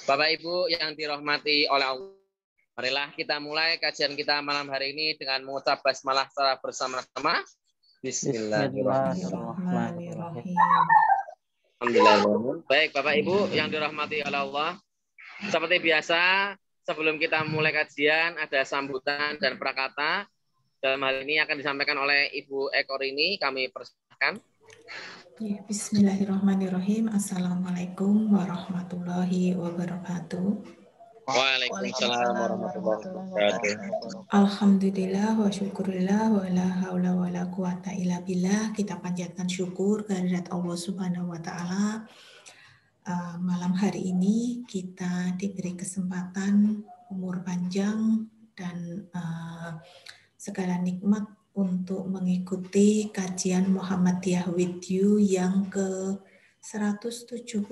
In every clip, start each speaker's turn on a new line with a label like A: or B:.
A: Bapak Ibu yang dirahmati oleh Allah, marilah kita mulai kajian kita malam hari ini dengan mengucap basmalah secara bersama-sama. Bismillahirrahmanirrahim. Alhamdulillah. Baik Bapak Ibu yang dirahmati oleh Allah, seperti biasa sebelum kita mulai kajian ada sambutan dan prakata. Dalam hal ini akan disampaikan oleh Ibu Eko Rini, kami persilahkan.
B: Ya, bismillahirrahmanirrahim. Assalamualaikum warahmatullahi wabarakatuh.
A: Waalaikumsalam warahmatullahi wabarakatuh.
B: Alhamdulillah wa syukurillah wa la haula wa la quwata illa billah. Kita panjatkan syukur kehadirat Allah Subhanahu wa taala. Malam hari ini kita diberi kesempatan umur panjang dan segala nikmat untuk mengikuti kajian Muhammadiyah with You yang ke 174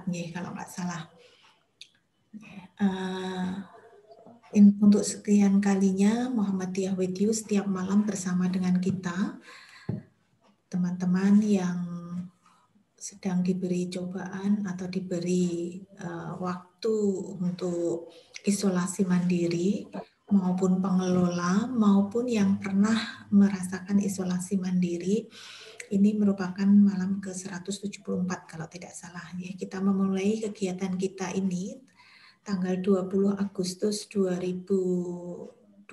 B: nih kalau nggak salah. Untuk sekian kalinya Muhammadiyah with You setiap malam bersama dengan kita, teman-teman yang sedang diberi cobaan atau diberi waktu untuk isolasi mandiri, maupun pengelola, maupun yang pernah merasakan isolasi mandiri. Ini merupakan malam ke-174 kalau tidak salah. Ya, kita memulai kegiatan kita ini tanggal 20 Agustus 2020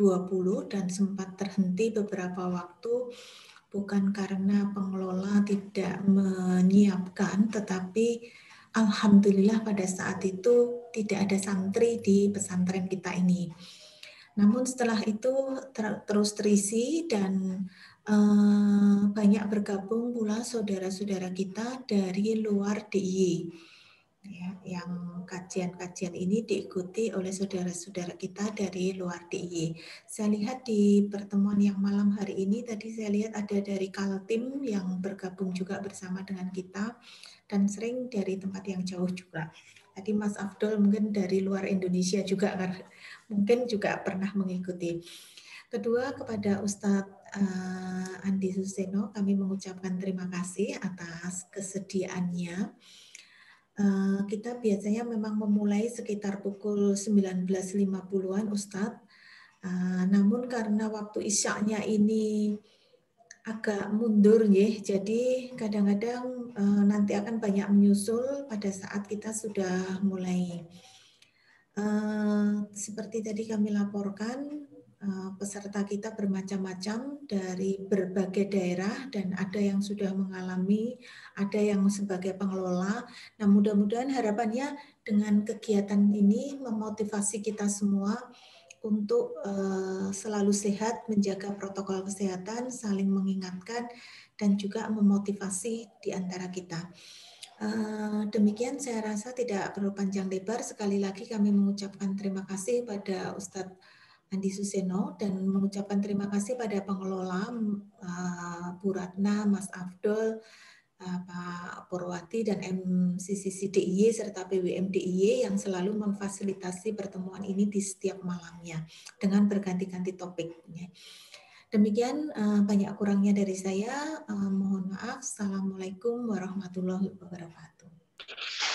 B: dan sempat terhenti beberapa waktu, bukan karena pengelola tidak menyiapkan, tetapi alhamdulillah pada saat itu tidak ada santri di pesantren kita ini. Namun setelah itu terus terisi dan banyak bergabung pula saudara-saudara kita dari luar DIY. Ya, yang kajian-kajian ini diikuti oleh saudara-saudara kita dari luar DIY. Saya lihat di pertemuan yang malam hari ini, tadi saya lihat ada dari Kaltim yang bergabung juga bersama dengan kita, dan sering dari tempat yang jauh juga. Tadi Mas Abdul mungkin dari luar Indonesia juga, mungkin juga pernah mengikuti. Kedua, kepada Ustadz Andi Suseno, kami mengucapkan terima kasih atas kesediaannya. Kita biasanya memang memulai sekitar pukul 19.50-an Ustadz, namun karena waktu isyaknya ini agak mundur ya, jadi kadang-kadang nanti akan banyak menyusul pada saat kita sudah mulai. Seperti tadi kami laporkan, peserta kita bermacam-macam dari berbagai daerah dan ada yang sudah mengalami, ada yang sebagai pengelola. Nah, mudah-mudahan harapannya dengan kegiatan ini memotivasi kita semua untuk selalu sehat, menjaga protokol kesehatan, saling mengingatkan, dan juga memotivasi di antara kita. Demikian saya rasa tidak perlu panjang lebar. Sekali lagi kami mengucapkan terima kasih pada Ustadz Andi Suseno dan mengucapkan terima kasih pada pengelola Bu Ratna, Mas Abdul, Pak Purwati dan MCCC DIY serta PWM DIY yang selalu memfasilitasi pertemuan ini di setiap malamnya dengan berganti-ganti topiknya. Demikian banyak kurangnya dari saya. Mohon maaf. Assalamualaikum warahmatullahi wabarakatuh.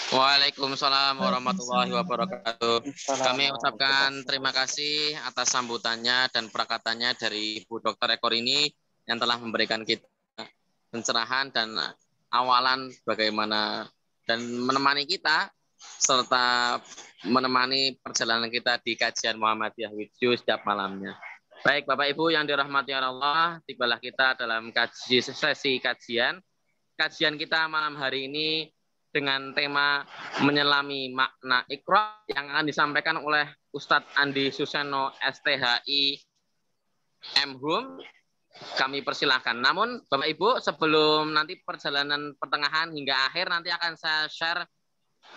A: Waalaikumsalam warahmatullahi wabarakatuh. Kami ucapkan terima kasih atas sambutannya dan perkataannya dari Ibu Dr. Eko Rini yang telah memberikan kita pencerahan dan awalan bagaimana dan menemani kita serta menemani perjalanan kita di kajian Muhammadiyah with You setiap malamnya. Baik Bapak Ibu yang dirahmati Allah, tibalah kita dalam sesi kajian. Kajian kita malam hari ini dengan tema menyelami makna Iqra yang akan disampaikan oleh Ustadz Andi Suseno STHI MHum. Kami persilahkan. Namun Bapak Ibu sebelum nanti perjalanan pertengahan hingga akhir nanti akan saya share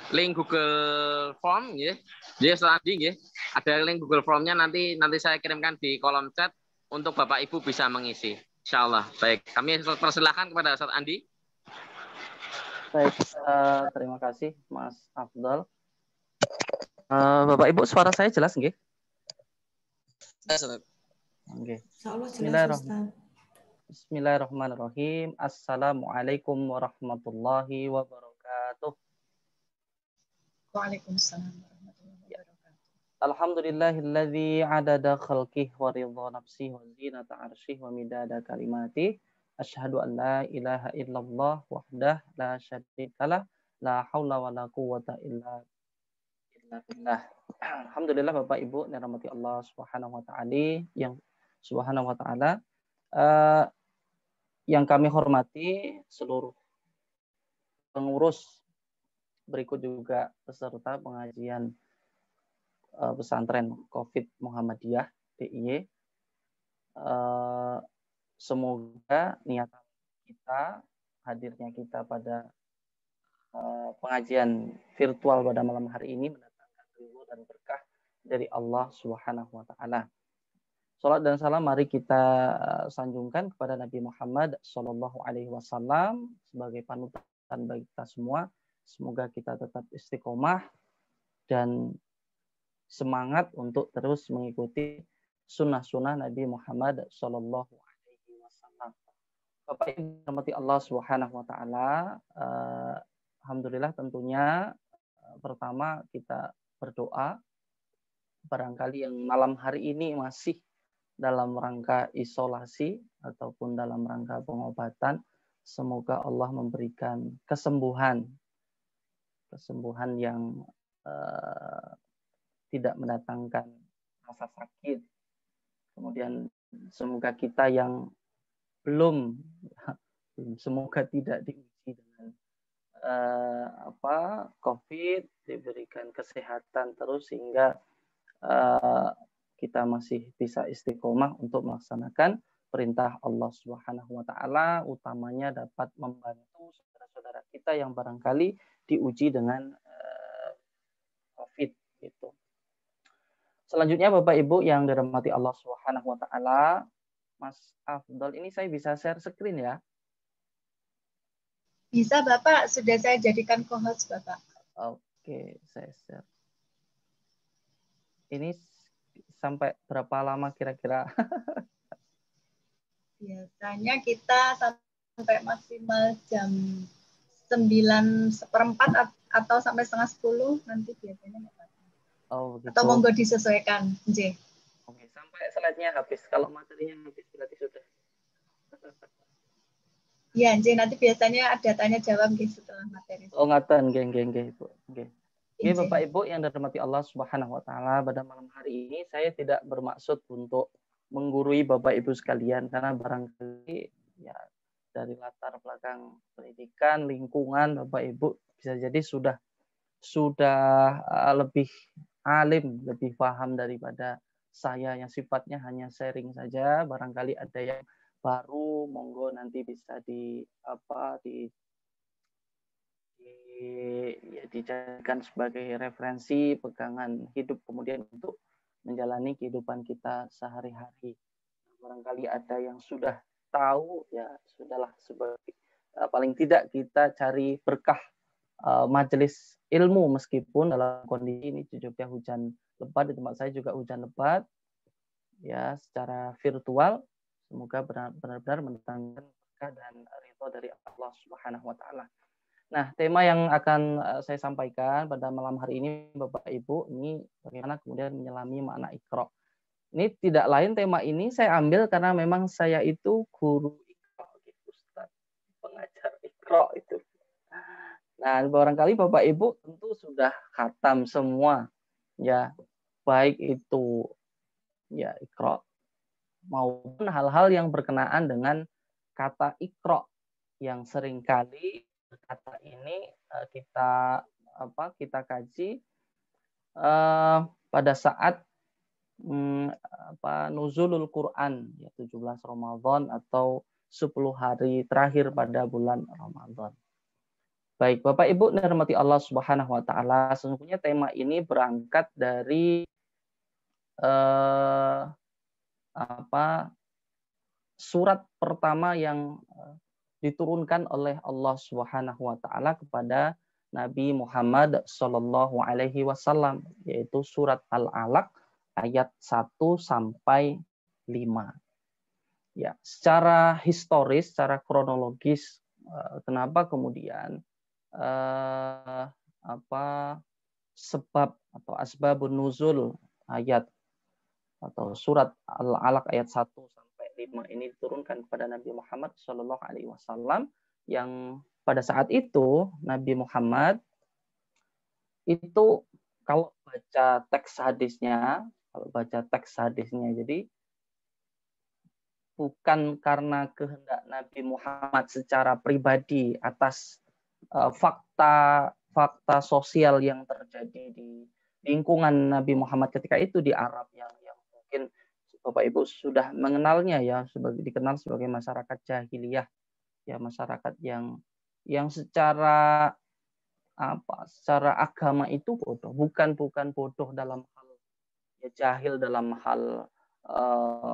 A: link Google Form ya. Jadi tadi ya, ada link Google Formnya nanti saya kirimkan di kolom chat untuk Bapak Ibu bisa mengisi. Insyaallah. Baik, kami persilahkan kepada Ustaz Andi.
C: Baik, terima kasih Mas Afdal. Bapak Ibu suara saya jelas nggih?
A: Jelas.
C: Oke.
B: Bismillahirrahmanirrahim.
C: Bismillahirrahmanirrahim. Assalamualaikum warahmatullahi wabarakatuh.
B: Waalaikumsalam warahmatullahi wabarakatuh.
C: Alhamdulillahilladzi adada khalqih wa ridha nafsih wa zinata arsyih wa midada kalimati. Asyhadu an la ilaha illallah wahdah la syarikalah la haula wa la quwwata illa billah. Alhamdulillah Bapak Ibu dirahmati Allah Subhanahu wa taala yang kami hormati seluruh pengurus, berikut juga peserta pengajian pesantren Covid Muhammadiyah DIY. Semoga niatan kita, hadirnya kita pada pengajian virtual pada malam hari ini mendatangkan ridho dan berkah dari Allah Subhanahu wa taala. Salat dan salam mari kita sanjungkan kepada Nabi Muhammad Shallallahu alaihi wasallam sebagai panutan bagi kita semua. Semoga kita tetap istiqomah dan semangat untuk terus mengikuti sunnah-sunnah Nabi Muhammad Shallallahu alaihi wasallam. Bapak Ibu dirahmati Allah Subhanahu wa taala, alhamdulillah tentunya pertama kita berdoa, barangkali yang malam hari ini masih dalam rangka isolasi ataupun dalam rangka pengobatan, semoga Allah memberikan kesembuhan yang tidak mendatangkan rasa sakit. Kemudian semoga kita yang belum semoga tidak diuji dengan COVID, diberikan kesehatan terus sehingga kita masih bisa istiqomah untuk melaksanakan perintah Allah Subhanahu wa taala, utamanya dapat membantu saudara-saudara kita yang barangkali diuji dengan COVID gitu. Selanjutnya Bapak Ibu yang dirahmati Allah Subhanahu wa taala, Mas Afdal, ini saya bisa share screen ya?
D: Bisa Bapak, sudah saya jadikan co-host Bapak.
C: Oke, saya share. Ini sampai berapa lama kira-kira?
D: Biasanya kita sampai maksimal jam 9:15 atau sampai 9:30 nanti biasanya.
C: Oh, gitu.
D: Atau monggo disesuaikan, J.
C: Oke, sampai slide-nya habis. Kalau materinya habis berarti sudah.
D: Ya, J, nanti biasanya ada tanya jawab setelah materi.
C: Oh, ngaten, geng, Ibu. Oke. Oke, Bapak Ibu yang dirahmati Allah Subhanahu wa taala, pada malam hari ini saya tidak bermaksud untuk menggurui Bapak Ibu sekalian karena barangkali ya dari latar belakang pendidikan, lingkungan Bapak Ibu bisa jadi sudah lebih alim, lebih paham daripada saya yang sifatnya hanya sharing saja. Barangkali ada yang baru, monggo nanti bisa dijadikan sebagai referensi pegangan hidup kemudian untuk menjalani kehidupan kita sehari-hari. Barangkali ada yang sudah tahu, ya sudahlah, sebagai paling tidak kita cari berkah majelis ilmu meskipun dalam kondisi ini di Jogja hujan lebat, di tempat saya juga hujan lebat ya secara virtual. Semoga benar-benar mendatangkan berkah dan ridho dari Allah Subhanahu wa taala. Nah, tema yang akan saya sampaikan pada malam hari ini Bapak Ibu, ini bagaimana kemudian menyelami makna Iqra. Ini tidak lain, tema ini saya ambil karena memang saya itu guru Iqra, Ustaz, pengajar Iqra itu. Nah, barangkali Bapak Ibu tentu sudah khatam semua, ya, baik itu ya Iqra maupun hal-hal yang berkenaan dengan kata Iqra yang seringkali kata ini kita kaji pada saat nuzulul Quran ya 17 Ramadan atau 10 hari terakhir pada bulan Ramadan. Baik, Bapak Ibu dirahmati Allah Subhanahu wa taala, sesungguhnya tema ini berangkat dari surat pertama yang diturunkan oleh Allah Subhanahu wa taala kepada Nabi Muhammad Shallallahu alaihi wasallam, yaitu surat Al-Alaq ayat 1 sampai 5. Ya, secara historis, secara kronologis, kenapa kemudian sebab atau asbabun nuzul ayat atau surat Al-Alaq ayat 1 sampai 5 ini diturunkan kepada Nabi Muhammad Shallallahu Alaihi Wasallam, yang pada saat itu Nabi Muhammad itu kalau baca teks hadisnya, jadi bukan karena kehendak Nabi Muhammad secara pribadi atas fakta sosial yang terjadi di lingkungan Nabi Muhammad ketika itu di Arab yang mungkin Bapak Ibu sudah mengenalnya ya, dikenal sebagai masyarakat jahiliyah ya, masyarakat yang secara agama itu bodoh, bukan bodoh dalam hal ya, jahil dalam hal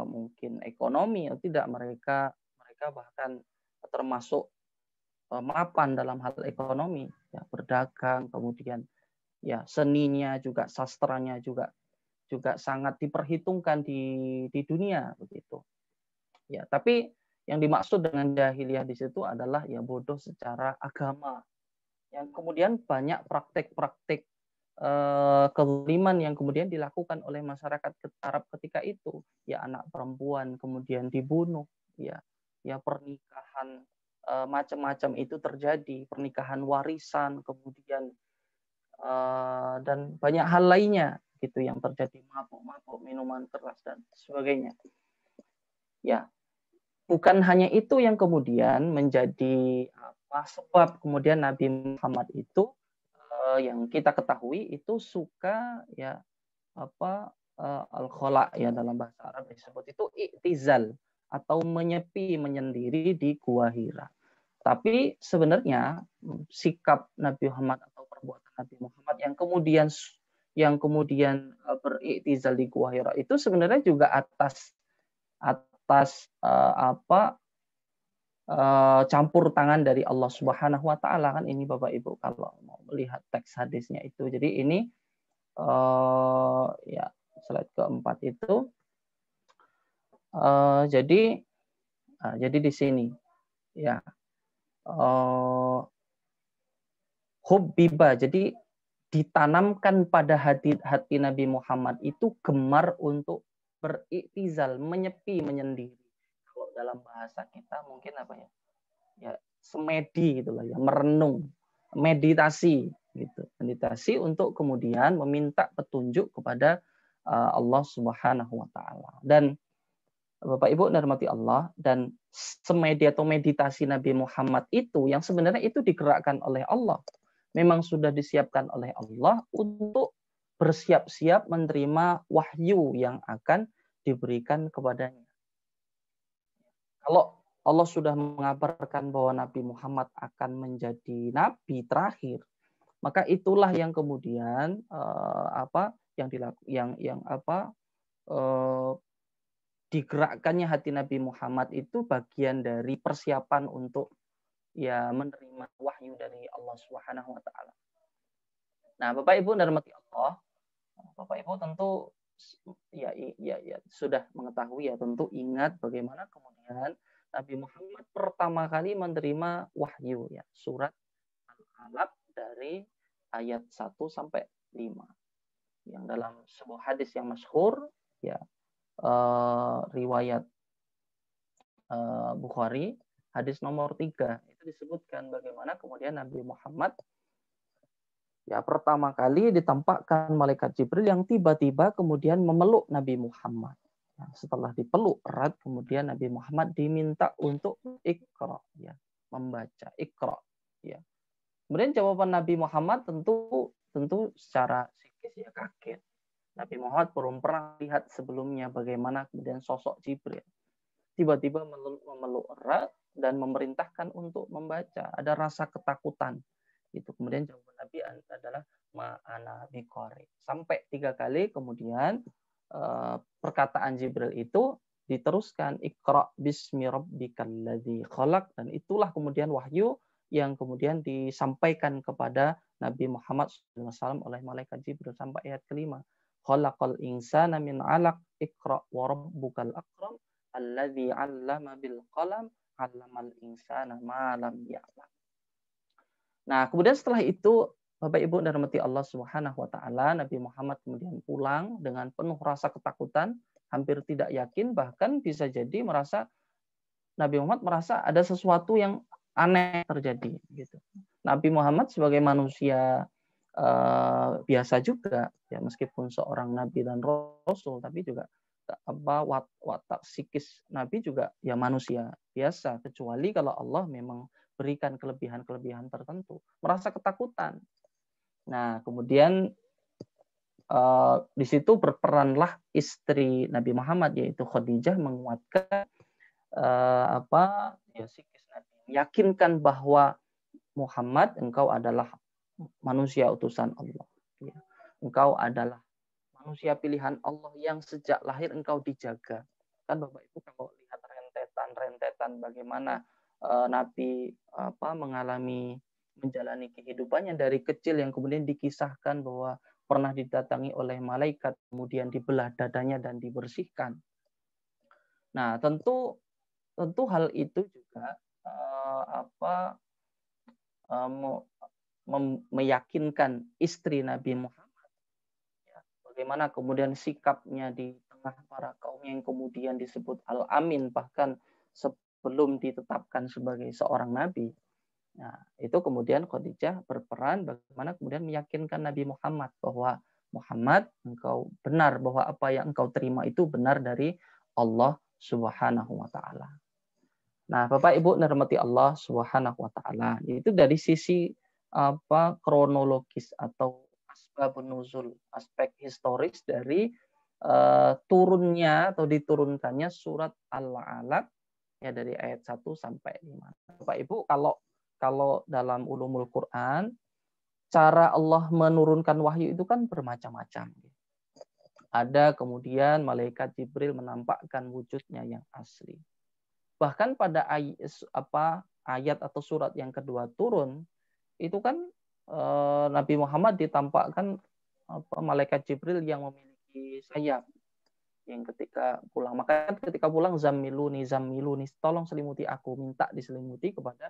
C: mungkin ekonomi, tidak, mereka bahkan termasuk mapan dalam hal ekonomi ya, berdagang, kemudian ya seninya juga, sastranya juga sangat diperhitungkan di dunia begitu. Ya, tapi yang dimaksud dengan jahiliyah di situ adalah ya bodoh secara agama. Yang kemudian banyak praktek-praktek kezaliman yang kemudian dilakukan oleh masyarakat Arab ketika itu. Ya, anak perempuan kemudian dibunuh, ya pernikahan macam-macam itu terjadi, pernikahan warisan, kemudian dan banyak hal lainnya gitu yang terjadi, mabuk, minuman keras dan sebagainya. Ya, bukan hanya itu yang kemudian menjadi sebab kemudian Nabi Muhammad itu yang kita ketahui itu suka ya al-khala ya, dalam bahasa Arab disebut itu i'tizal atau menyepi, menyendiri di Gua Hira. Tapi sebenarnya sikap Nabi Muhammad atau perbuatan Nabi Muhammad yang kemudian beriktizal di Gua Hira itu sebenarnya juga atas campur tangan dari Allah Subhanahu wa taala, kan ini Bapak Ibu kalau mau melihat teks hadisnya itu. Jadi ini ya slide keempat itu jadi di sini ya hubbiba, jadi ditanamkan pada hati Nabi Muhammad itu gemar untuk beriktizal, menyepi, menyendiri. Kalau dalam bahasa kita mungkin apa ya? Ya semedi gitulah ya, merenung, meditasi gitu. Meditasi untuk kemudian meminta petunjuk kepada Allah Subhanahu wa taala. Dan Bapak Ibu dirahmati Allah, dan semedi atau meditasi Nabi Muhammad itu yang sebenarnya itu digerakkan oleh Allah. Memang sudah disiapkan oleh Allah untuk bersiap-siap menerima wahyu yang akan diberikan kepadanya. Kalau Allah sudah mengabarkan bahwa Nabi Muhammad akan menjadi nabi terakhir, maka itulah yang kemudian digerakkannya hati Nabi Muhammad itu bagian dari persiapan untuk ya menerima wahyu dari Allah Subhanahu wa taala. Nah, Bapak Ibu dirahmati Allah, Bapak Ibu tentu ya sudah mengetahui ya, tentu ingat bagaimana kemudian Nabi Muhammad pertama kali menerima wahyu ya, surat Al-Alaq dari ayat 1 sampai 5. Yang dalam sebuah hadis yang masyhur ya, riwayat Bukhari, hadis nomor 3, itu disebutkan bagaimana kemudian Nabi Muhammad ya pertama kali ditampakkan malaikat Jibril yang tiba-tiba kemudian memeluk Nabi Muhammad. Nah, setelah dipeluk erat, kemudian Nabi Muhammad diminta untuk iqra ya, membaca iqra ya. Kemudian jawaban Nabi Muhammad tentu secara psikis ya kaget. Nabi Muhammad belum pernah lihat sebelumnya bagaimana kemudian sosok Jibril. Tiba-tiba memeluk erat dan memerintahkan untuk membaca. Ada rasa ketakutan. Itu kemudian jawaban Nabi adalah ma'ana biqari. Sampai 3 kali kemudian perkataan Jibril itu diteruskan iqra bismi rabbikal ladzi khalaq, dan itulah kemudian wahyu yang kemudian disampaikan kepada Nabi Muhammad SAW oleh malaikat Jibril sampai ayat kelima. Khalaqal insana min 'alaq iqra wa rabbukal akram alladzi 'allama bil qalam 'allamal insana ma lam ya'lam. Nah, kemudian setelah itu Bapak Ibu dan rahmati Allah Subhanahu wa taala, Nabi Muhammad kemudian pulang dengan penuh rasa ketakutan, hampir tidak yakin, bahkan bisa jadi Nabi Muhammad merasa ada sesuatu yang aneh terjadi gitu. Nabi Muhammad sebagai manusia biasa juga ya, meskipun seorang nabi dan rasul, tapi juga watak psikis Nabi juga ya manusia biasa, kecuali kalau Allah memang berikan kelebihan-kelebihan tertentu, merasa ketakutan. Nah, kemudian di situ berperanlah istri Nabi Muhammad, yaitu Khadijah, menguatkan psikis Nabi, meyakinkan bahwa Muhammad, engkau adalah manusia utusan Allah. Ya. Engkau adalah manusia pilihan Allah yang sejak lahir engkau dijaga. Kan Bapak Ibu kalau lihat rentetan bagaimana Nabi menjalani kehidupannya dari kecil, yang kemudian dikisahkan bahwa pernah didatangi oleh malaikat, kemudian dibelah dadanya dan dibersihkan. Nah, tentu hal itu juga meyakinkan istri Nabi Muhammad. Ya, bagaimana kemudian sikapnya di tengah para kaum yang kemudian disebut Al-Amin, bahkan sebelum ditetapkan sebagai seorang nabi. Nah, itu kemudian Khadijah berperan bagaimana kemudian meyakinkan Nabi Muhammad bahwa Muhammad, engkau benar bahwa apa yang engkau terima itu benar dari Allah Subhanahu wa taala. Nah, Bapak Ibu rahmati Allah Subhanahu wa taala, itu dari sisi kronologis atau asbabun nuzul, aspek historis dari turunnya atau diturunkannya surat Al-Alaq ya, dari ayat 1 sampai 5. Bapak Ibu, kalau dalam ulumul Quran, cara Allah menurunkan wahyu itu kan bermacam-macam. Ada kemudian malaikat Jibril menampakkan wujudnya yang asli. Bahkan pada ayat atau surat yang kedua turun, itu kan Nabi Muhammad ditampakkan malaikat Jibril yang memiliki sayap, yang ketika pulang zammiluni, tolong selimuti aku, minta diselimuti kepada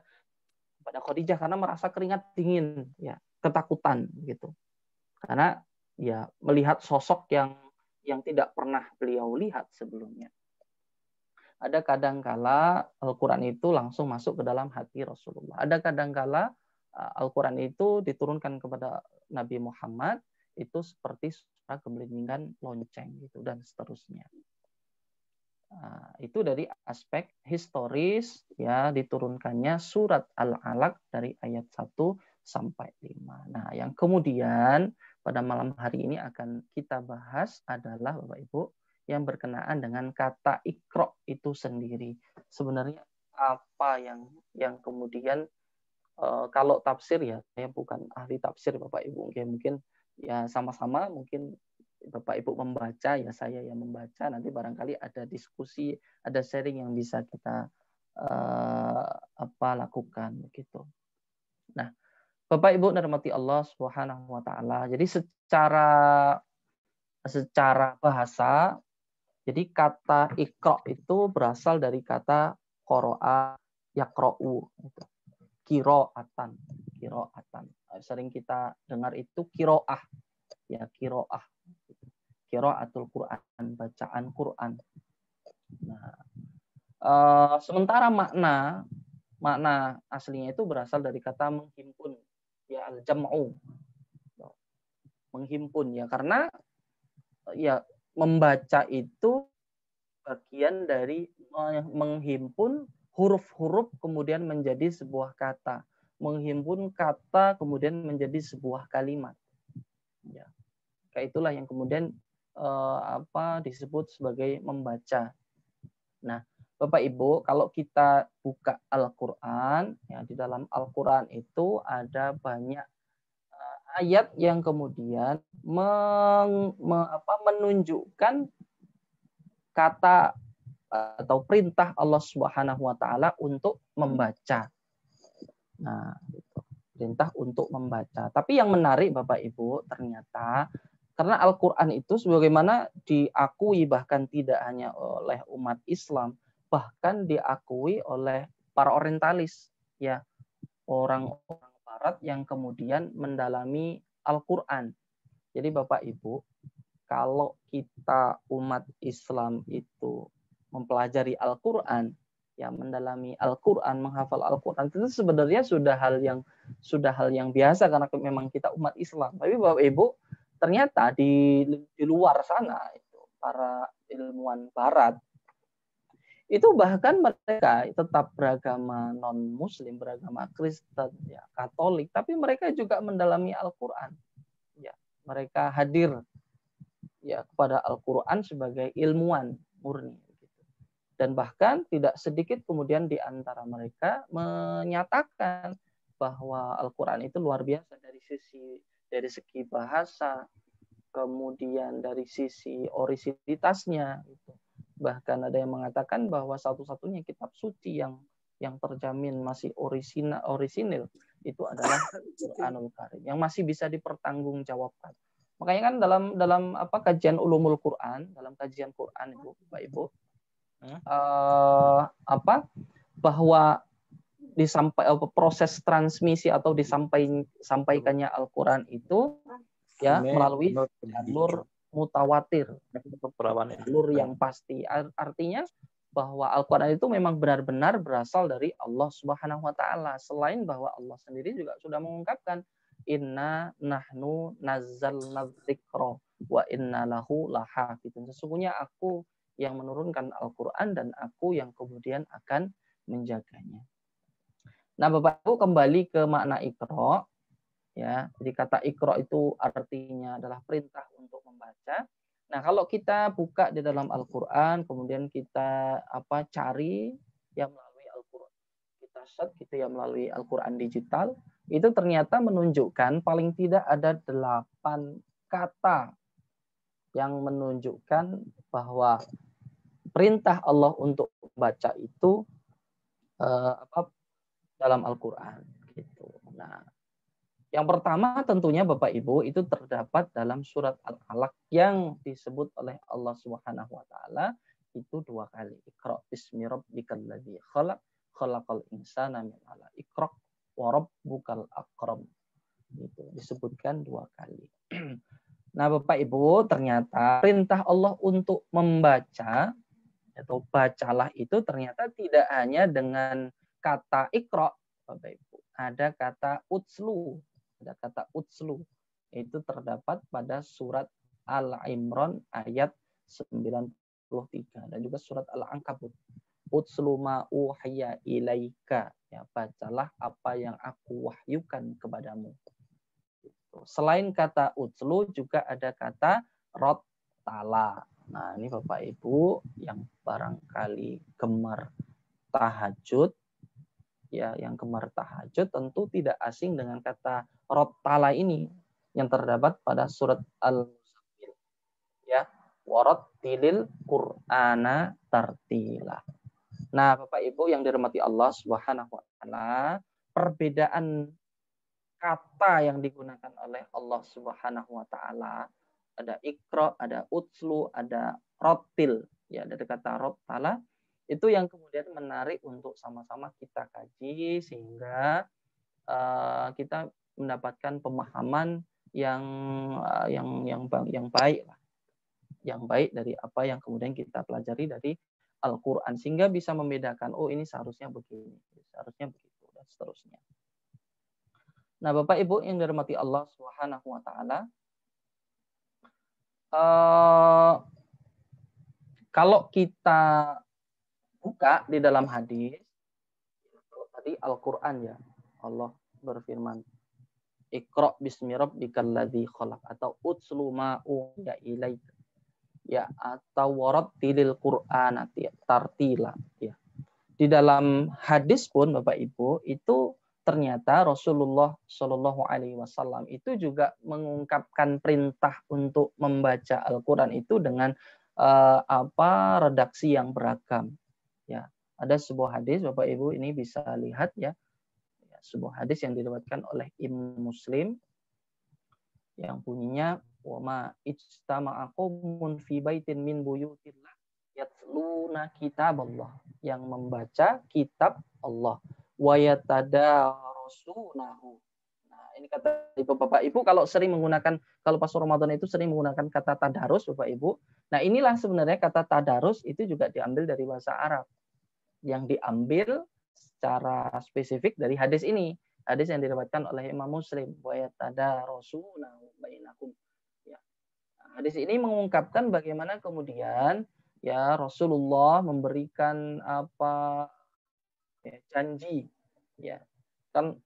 C: Khadijah karena merasa keringat dingin, ya, ketakutan gitu. Karena ya melihat sosok yang tidak pernah beliau lihat sebelumnya. Ada kadangkala Al-Qur'an itu langsung masuk ke dalam hati Rasulullah. Ada kadangkala Al-Qur'an itu diturunkan kepada Nabi Muhammad itu seperti suara gemblenggan lonceng gitu dan seterusnya. Itu dari aspek historis ya, diturunkannya surat Al-Alaq dari ayat 1 sampai 5. Nah, yang kemudian pada malam hari ini akan kita bahas adalah Bapak Ibu yang berkenaan dengan kata Iqra itu sendiri. Sebenarnya apa yang kemudian kalau tafsir ya, saya bukan ahli tafsir Bapak Ibu, mungkin ya sama-sama mungkin Bapak Ibu membaca, ya saya yang membaca, nanti barangkali ada diskusi, ada sharing yang bisa kita lakukan begitu. Nah, Bapak Ibu rahmati Allah Subhanahu wa taala. Jadi secara bahasa, jadi kata Iqra itu berasal dari kata qara'a yaqra'u gitu. Qira'atan. Sering kita dengar itu qira'ah. Ya, qira'ah. Qira'atul Quran, bacaan Quran. Nah, sementara makna aslinya itu berasal dari kata menghimpun, ya, al-jam'u. Menghimpun ya, karena ya membaca itu bagian dari menghimpun huruf-huruf kemudian menjadi sebuah kata. Menghimpun kata kemudian menjadi sebuah kalimat. Ya. Kayak itulah yang kemudian disebut sebagai membaca. Nah, Bapak Ibu, kalau kita buka Al-Qur'an, ya, di dalam Al-Qur'an itu ada banyak ayat yang kemudian menunjukkan kata atau perintah Allah Subhanahu wa taala untuk membaca. Nah, gitu. Perintah untuk membaca. Tapi yang menarik Bapak Ibu, ternyata karena Al-Qur'an itu sebagaimana diakui bahkan tidak hanya oleh umat Islam, bahkan diakui oleh para orientalis, ya. Orang-orang Barat yang kemudian mendalami Al-Quran. Jadi Bapak Ibu, kalau kita umat Islam itu mempelajari Al-Quran, ya mendalami Al-Quran, menghafal Al-Quran, itu sebenarnya sudah hal yang biasa karena memang kita umat Islam. Tapi Bapak Ibu, ternyata di luar sana itu para ilmuwan Barat itu bahkan mereka tetap beragama non-Muslim, beragama Kristen, ya Katolik, tapi mereka juga mendalami Al-Quran. Ya, mereka hadir ya kepada Al-Quran sebagai ilmuwan murni. Dan bahkan tidak sedikit kemudian di antara mereka menyatakan bahwa Al-Quran itu luar biasa dari segi bahasa, kemudian dari sisi orisinilitasnya. Bahkan ada yang mengatakan bahwa satu-satunya kitab suci yang terjamin masih orisinil itu adalah Al-Quranul Karim yang masih bisa dipertanggungjawabkan. Makanya kan dalam kajian ulumul Quran, dalam kajian Quran Bapak Ibu, bahwa proses transmisi atau disampaikannya Al-Quran itu ya melalui jalur mutawatir, jalur yang pasti. Artinya bahwa Al-Quran itu memang benar-benar berasal dari Allah Subhanahu wa taala. Selain bahwa Allah sendiri juga sudah mengungkapkan inna nahnu nazzalna dzikra wa inna lahu lahafidun. Sesungguhnya aku yang menurunkan Al-Quran dan aku yang kemudian akan menjaganya. Nah, Bapak Ibu, kembali ke makna Iqra. Ya, jadi kata Iqra itu artinya adalah perintah untuk membaca. Nah, kalau kita buka di dalam Al-Quran, kemudian kita cari yang melalui Al-Quran, kita search gitu ya melalui Al-Quran digital, itu ternyata menunjukkan paling tidak ada 8 kata yang menunjukkan bahwa perintah Allah untuk membaca itu dalam Al-Quran. Gitu. Nah, yang pertama tentunya Bapak Ibu itu terdapat dalam surat Al-Alaq yang disebut oleh Allah Subhanahu wa taala itu 2 kali. Iqra bismi rabbikal ladzi khalaq, khalaqal insana min 'alaq. Iqra wa rabbukal akram. Itu disebutkan 2 kali. Nah, Bapak Ibu, ternyata perintah Allah untuk membaca atau bacalah itu ternyata tidak hanya dengan kata Iqra, Bapak Ibu. Ada kata utslu. Ada kata utslu. Itu terdapat pada surat Al-Imran ayat 93 dan juga surat Al-Ankabut. Utslu ma uhiya ilaika. Ya, bacalah apa yang aku wahyukan kepadamu. Selain kata utslu juga ada kata rottala. Nah, ini Bapak Ibu yang barangkali gemar tahajud, ya, yang gemar tahajud tentu tidak asing dengan kata rottala ini yang terdapat pada surat Al-Muzammil. Ya, warattilil Qur'ana tartila. Nah, Bapak Ibu yang dirahmati Allah Subhanahu wa taala, perbedaan kata yang digunakan oleh Allah Subhanahu wa taala, ada Iqra, ada utslu, ada rotil, ya dari kata rottala, itu yang kemudian menarik untuk sama-sama kita kaji sehingga kita mendapatkan pemahaman yang baik lah, yang baik dari apa yang kemudian kita pelajari dari Al-Quran sehingga bisa membedakan, oh ini seharusnya begini, seharusnya begitu dan seterusnya. Nah, Bapak Ibu yang dirahmati Allah Subhanahu wa taala, kalau kita buka di dalam hadis tadi Al-Qur'an, ya, Allah berfirman, Iqra bismi rabbikal ladzi khalaq atau utslu ma uhiya ilaika, ya, atau warattilil Qur'ana tartila, ya. Di dalam hadis pun Bapak Ibu itu ternyata Rasulullah Shallallahu Alaihi Wasallam itu juga mengungkapkan perintah untuk membaca Al-Quran itu dengan redaksi yang beragam. Ya, ada sebuah hadis Bapak Ibu ini bisa lihat, ya, sebuah hadis yang diriwayatkan oleh Imam Muslim yang bunyinya wa ma ijtama'a qaumun fi baitin min buyutillah yatluna kitaballah, yang membaca kitab Allah wa yatadarasunahu ini kata Bapak Ibu, kalau pas Ramadan itu sering menggunakan kata tadarus Bapak Ibu. Nah, inilah sebenarnya kata tadarus itu juga diambil dari bahasa Arab. Yang diambil secara spesifik dari hadis ini. Hadis yang diriwayatkan oleh Imam Muslim, wa yatadarasuna bainakum. Ya. Hadis ini mengungkapkan bagaimana kemudian ya Rasulullah memberikan janji, ya kan,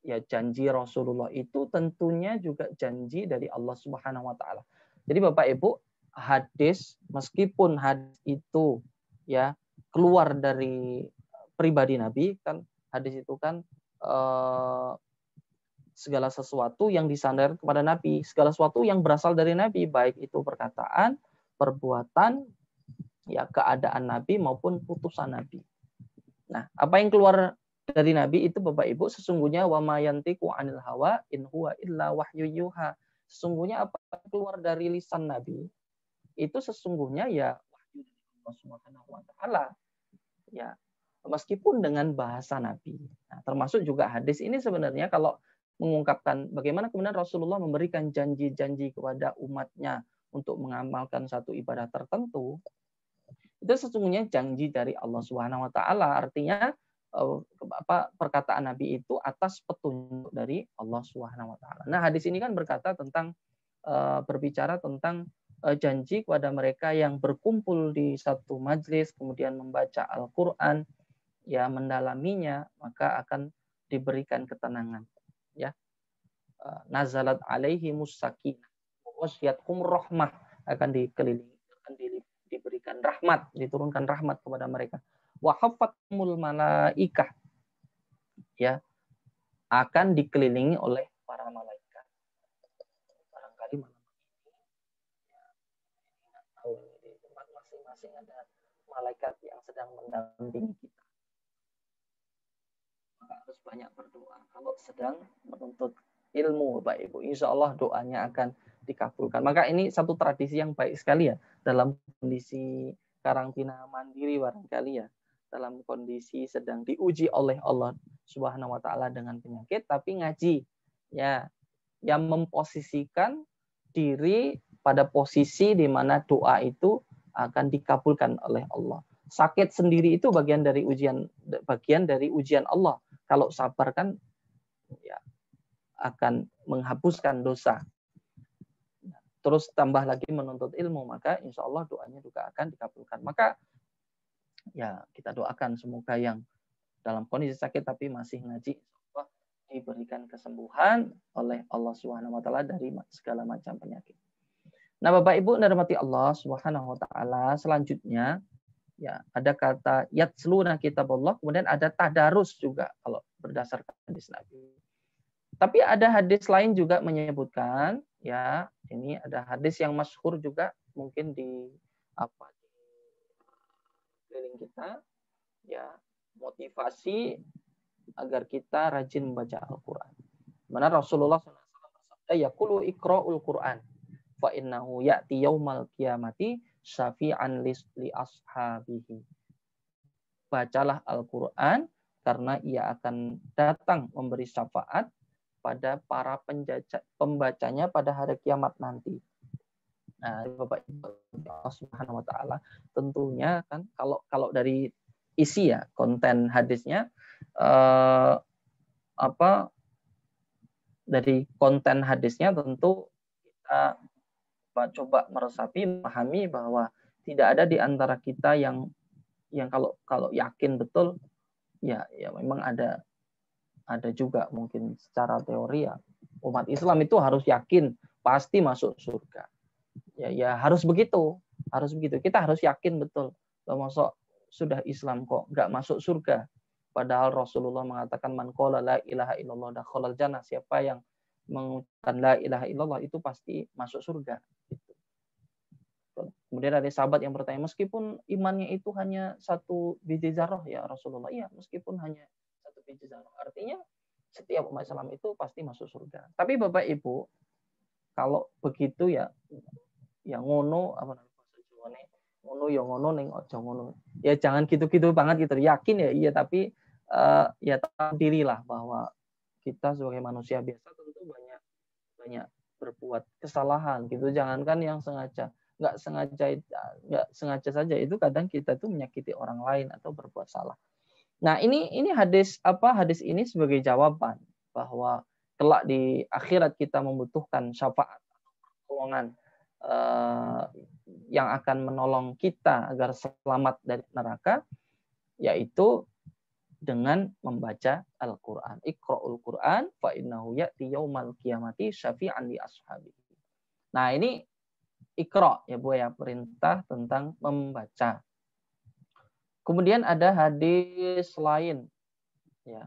C: ya janji Rasulullah itu tentunya juga janji dari Allah Subhanahu wa taala. Jadi Bapak Ibu, hadis meskipun hadis itu ya keluar dari pribadi Nabi, kan hadis itu kan segala sesuatu yang disandar kepada Nabi, segala sesuatu yang berasal dari Nabi, baik itu perkataan, perbuatan, ya keadaan Nabi maupun putusan Nabi. Nah, apa yang keluar dari Nabi itu Bapak Ibu sesungguhnya wa ma yantiqu 'anil hawa in huwa illa wahyu yuha. Sesungguhnya apa yang keluar dari lisan Nabi itu sesungguhnya ya wahyu dari Allah Subhanahu wa taala. Ya, meskipun dengan bahasa Nabi. Nah, termasuk juga hadis ini sebenarnya kalau mengungkapkan bagaimana kemudian Rasulullah memberikan janji-janji kepada umatnya untuk mengamalkan satu ibadah tertentu, itu sesungguhnya janji dari Allah Subhanahu wa taala. Artinya perkataan Nabi itu atas petunjuk dari Allah Subhanahu wa taala. Nah, hadis ini kan berbicara tentang janji kepada mereka yang berkumpul di satu majlis kemudian membaca Al-Qur'an, ya mendalaminya, maka akan diberikan ketenangan, ya. Nazalat alaihimus sakinah wa ghasyiyatuhum rahmah, akan dikelilingi, akan diberikan rahmat, diturunkan rahmat kepada mereka. Wa haffatumul malaikah, ya, akan dikelilingi oleh para malaikat. Barangkali malam ini ya, tidak tahu di tempat masing-masing ada malaikat yang sedang mendampingi kita. Maka harus banyak berdoa kalau sedang menuntut ilmu Bapak Ibu. Insya Allah doanya akan dikabulkan. Maka ini satu tradisi yang baik sekali ya dalam kondisi karantina mandiri barangkali ya, dalam kondisi sedang diuji oleh Allah Subhanahu wa taala dengan penyakit, tapi ngaji ya, yang memposisikan diri pada posisi di mana doa itu akan dikabulkan oleh Allah. Sakit sendiri itu bagian dari ujian Allah. Kalau sabar kan ya akan menghapuskan dosa. Terus tambah lagi menuntut ilmu, maka insya Allah doanya juga akan dikabulkan. Maka ya kita doakan semoga yang dalam kondisi sakit tapi masih ngaji, insya Allah diberikan kesembuhan oleh Allah Subhanahu wa taala dari segala macam penyakit. Nah, Bapak Ibu dirahmati Allah Subhanahu wa taala, selanjutnya ya ada kata yatsluna kitabullah, kemudian ada tadarus juga kalau berdasarkan hadis Nabi. Tapi ada hadis lain juga menyebutkan, ya ini ada hadis yang masyhur juga mungkin di keliling kita, ya motivasi agar kita rajin membaca Al-Quran. Mana Rasulullah SAW bersabda, yaqulu iqra'ul Quran fa innahu ya'ti yaumal qiyamati syafi'an li ashabihi. Bacalah Al-Quran karena ia akan datang memberi syafaat pada para pembacanya pada hari kiamat nanti. Nah, Bapak Ibu Allah Subhanahu wa taala, tentunya kan kalau dari isi ya konten hadisnya dari konten hadisnya tentu kita coba meresapi, memahami bahwa tidak ada di antara kita yang kalau yakin betul ya memang ada juga mungkin secara teori ya umat Islam itu harus yakin pasti masuk surga. Ya harus begitu. Kita harus yakin betul bahwa sudah Islam kok nggak masuk surga. Padahal Rasulullah mengatakan man qala la ilaha illallah dakhalal jannah. Siapa yang mengucapkan la ilaha illallah itu pasti masuk surga. Kemudian ada sahabat yang bertanya, meskipun imannya itu hanya 1 biji zarah ya Rasulullah. Iya, meskipun hanya 1 biji zarah. Artinya setiap umat Islam itu pasti masuk surga. Tapi Bapak Ibu, kalau begitu ya ngono apa namanya bahasa Jawane, ngono ya ngono ning aja ngono. Ya jangan gitu-gitu banget gitu. Yakin ya iya, tapi ya tahu dirilah bahwa kita sebagai manusia biasa tentu banyak berbuat kesalahan gitu. Jangankan yang sengaja, nggak sengaja saja itu kadang kita tuh menyakiti orang lain atau berbuat salah. Nah, ini hadis ini sebagai jawaban bahwa kelak di akhirat kita membutuhkan syafaat, pertolongan yang akan menolong kita agar selamat dari neraka, yaitu dengan membaca Al-Quran. Iqra'ul Quran fa innahu ya'ti yaumal qiyamati syafi'an li ashabi. Nah, ini Iqra' ya Bu ya, perintah tentang membaca. Kemudian ada hadis lain ya.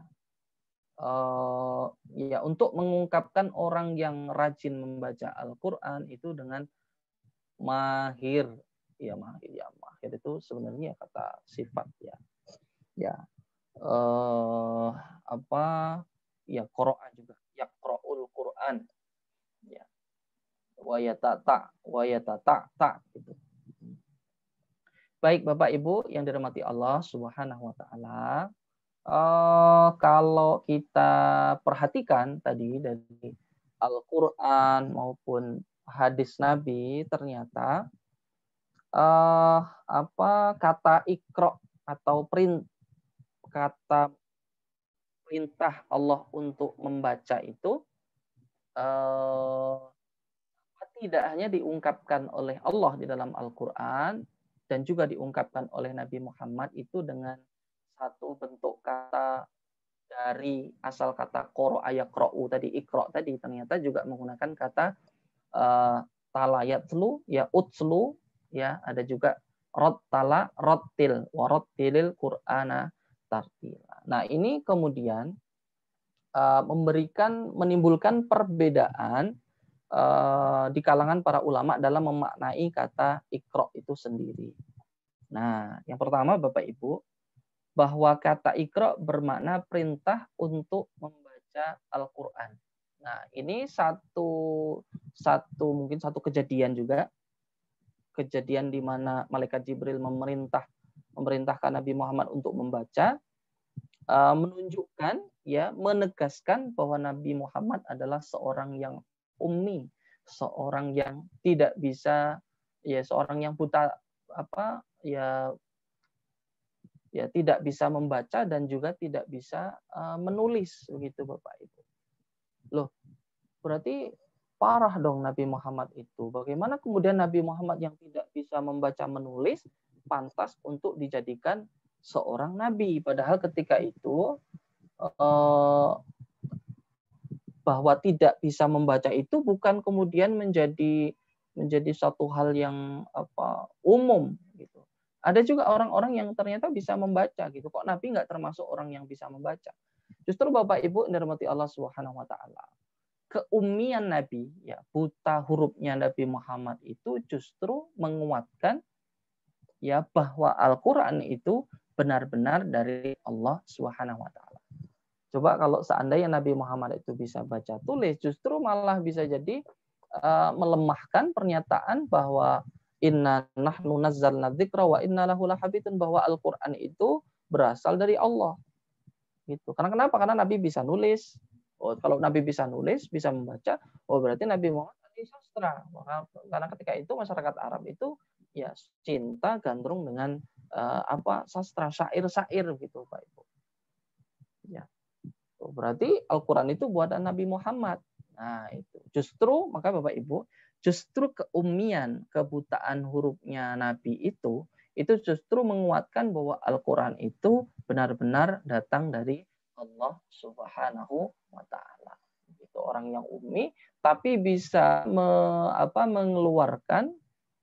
C: Ya, untuk mengungkapkan orang yang rajin membaca Al-Quran itu dengan mahir. Ya, mahir itu sebenarnya kata sifat ya. Ya. Ya qira'a juga, yaqra'ul Quran. Ya. Wa yatata gitu. Baik Bapak Ibu yang dirahmati Allah Subhanahu wa taala, kalau kita perhatikan tadi dari Al-Qur'an maupun hadis Nabi, ternyata kata Iqra atau kata perintah Allah untuk membaca itu tidak hanya diungkapkan oleh Allah di dalam Al-Quran dan juga diungkapkan oleh Nabi Muhammad itu dengan satu bentuk kata dari asal kata qara'a yaqra'u tadi, Iqra' tadi, ternyata juga menggunakan kata talayatlu ya, utslu ya, ada juga rattala, rattil wa rattilil Qur'ana tartila. Nah, ini kemudian menimbulkan perbedaan di kalangan para ulama dalam memaknai kata Iqra' itu sendiri. Nah, yang pertama Bapak Ibu, bahwa kata Iqra' bermakna perintah untuk membaca Al-Qur'an. Nah, ini mungkin satu kejadian juga, kejadian di mana malaikat Jibril memerintahkan Nabi Muhammad untuk membaca, menunjukkan ya, menegaskan bahwa Nabi Muhammad adalah seorang yang ummi, seorang yang tidak bisa ya, seorang yang buta tidak bisa membaca dan juga tidak bisa menulis begitu Bapak Ibu. Loh, berarti parah dong Nabi Muhammad itu. Bagaimana kemudian Nabi Muhammad yang tidak bisa membaca menulis pantas untuk dijadikan seorang nabi? Padahal ketika itu bahwa tidak bisa membaca itu bukan kemudian menjadi satu hal yang umum gitu. Ada juga orang-orang yang ternyata bisa membaca gitu. Kok Nabi nggak termasuk orang yang bisa membaca? Justru Bapak Ibu dirahmati Allah Subhanahu wa taala, keummian Nabi ya, buta hurufnya Nabi Muhammad itu justru menguatkan ya bahwa Al-Qur'an itu benar-benar dari Allah Subhanahu wa taala. Coba kalau seandainya Nabi Muhammad itu bisa baca tulis, justru malah bisa jadi melemahkan pernyataan bahwa inna nahnu nazzalna dzikra wa inna lahu lahafidun, bahwa Al-Qur'an itu berasal dari Allah. Gitu. Karena kenapa? Karena Nabi bisa nulis. Oh, kalau Nabi bisa nulis, bisa membaca, oh berarti Nabi Muhammad ahli sastra. Karena ketika itu masyarakat Arab itu ya cinta gandrung dengan sastra, syair-syair gitu Pak Ibu. Ya. Berarti Al-Quran itu buatan Nabi Muhammad. Nah, itu. Justru, maka Bapak Ibu, justru keummian, kebutaan hurufnya Nabi itu justru menguatkan bahwa Al-Quran itu benar-benar datang dari Allah Subhanahu wa taala. Itu orang yang ummi tapi bisa mengeluarkan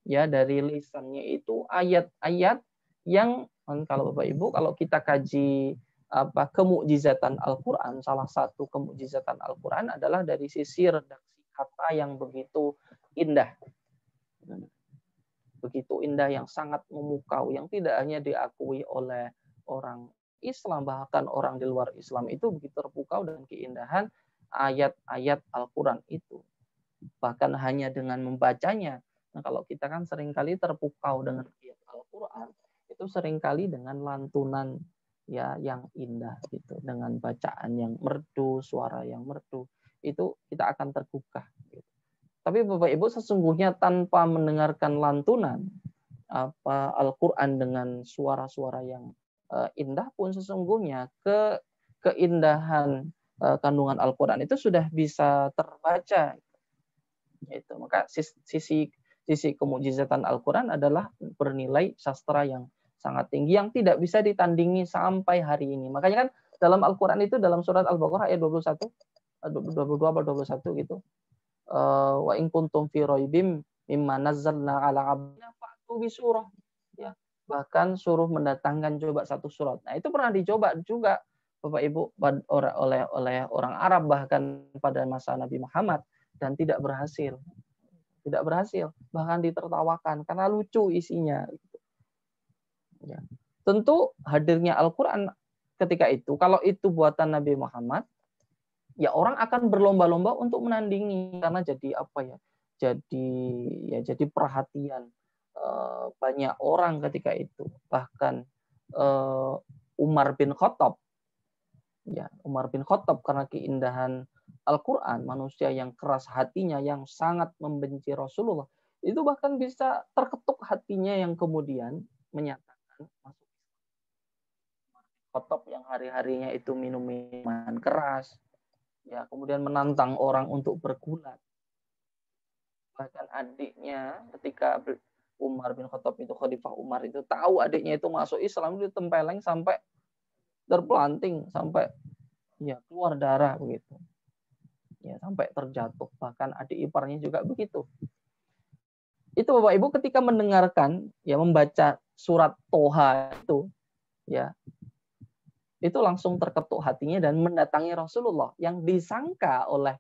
C: ya dari lisannya itu ayat-ayat yang, kalau Bapak Ibu kalau kita kaji kemukjizatan Al-Quran, salah satu kemukjizatan Al-Quran adalah dari sisi redaksi kata yang begitu indah. Begitu indah, yang sangat memukau, yang tidak hanya diakui oleh orang Islam, bahkan orang di luar Islam itu begitu terpukau dengan keindahan ayat-ayat Al-Quran itu. Bahkan hanya dengan membacanya. Nah, kalau kita kan seringkali terpukau dengan ayat Al-Quran, itu seringkali dengan lantunan ya yang indah gitu, dengan bacaan yang merdu, suara yang merdu, itu kita akan tergugah. Tapi Bapak Ibu, sesungguhnya tanpa mendengarkan lantunan Al-Quran dengan suara-suara yang indah pun, sesungguhnya keindahan kandungan Al-Quran itu sudah bisa terbaca. Itu maka sisi kemujizatan Al-Quran adalah bernilai sastra yang sangat tinggi yang tidak bisa ditandingi sampai hari ini. Makanya kan dalam Al-Quran itu, dalam surat Al-Baqarah ayat 22 atau 21 gitu, wa in kuntum fi raibim mimma nazzalna ala abdina fa'tu bi surah, ya, bahkan suruh mendatangkan coba satu surat. Nah, itu pernah dicoba juga Bapak Ibu oleh orang Arab bahkan pada masa Nabi Muhammad, dan tidak berhasil, bahkan ditertawakan karena lucu isinya. Ya. Tentu hadirnya Al-Quran ketika itu, kalau itu buatan Nabi Muhammad, ya orang akan berlomba-lomba untuk menandingi, karena jadi apa ya? Jadi perhatian banyak orang ketika itu. Bahkan Umar bin Khattab, karena keindahan Al-Quran, manusia yang keras hatinya, yang sangat membenci Rasulullah, itu bahkan bisa terketuk hatinya yang kemudian menyatakan masuk Khattab yang hari-harinya itu minum minuman keras, ya, kemudian menantang orang untuk bergulat. Bahkan adiknya ketika Umar bin Khattab itu, Khalifah Umar itu tahu adiknya itu masuk Islam, itu tempeleng sampai terpelanting, sampai ya keluar darah begitu. Ya, sampai terjatuh. Bahkan adik iparnya juga begitu. Itu Bapak Ibu ketika mendengarkan, ya, membaca surat Toha itu, ya, itu langsung terketuk hatinya dan mendatangi Rasulullah, yang disangka oleh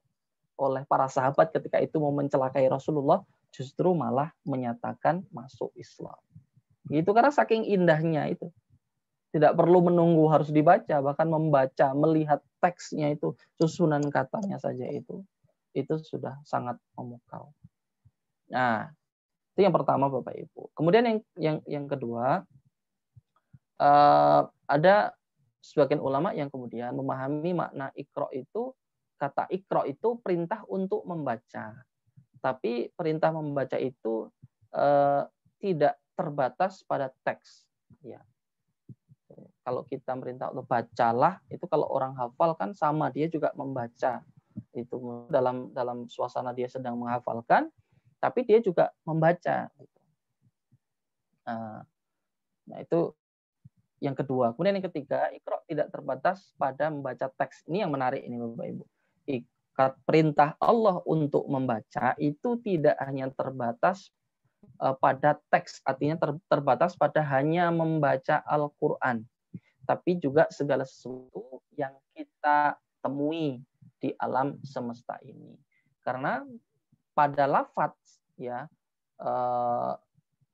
C: para sahabat ketika itu mau mencelakai Rasulullah, justru malah menyatakan masuk Islam. Itu karena saking indahnya itu. Tidak perlu menunggu harus dibaca, bahkan membaca, melihat teksnya itu, susunan katanya saja itu sudah sangat memukau. Nah, itu yang pertama Bapak Ibu. Kemudian yang kedua, ada sebagian ulama yang kemudian memahami makna Iqra itu, kata Iqra itu perintah untuk membaca. Tapi perintah membaca itu tidak terbatas pada teks. Ya. Kalau kita merintah untuk bacalah, itu kalau orang hafal kan sama, dia juga membaca. Itu dalam suasana dia sedang menghafalkan, tapi dia juga membaca. Nah, itu yang kedua. Kemudian yang ketiga, Iqra tidak terbatas pada membaca teks. Ini yang menarik ini Bapak Ibu. Perintah Allah untuk membaca itu tidak hanya terbatas pada teks, artinya terbatas pada hanya membaca Al-Quran, tapi juga segala sesuatu yang kita temui di alam semesta ini. Karena pada lafaz, ya,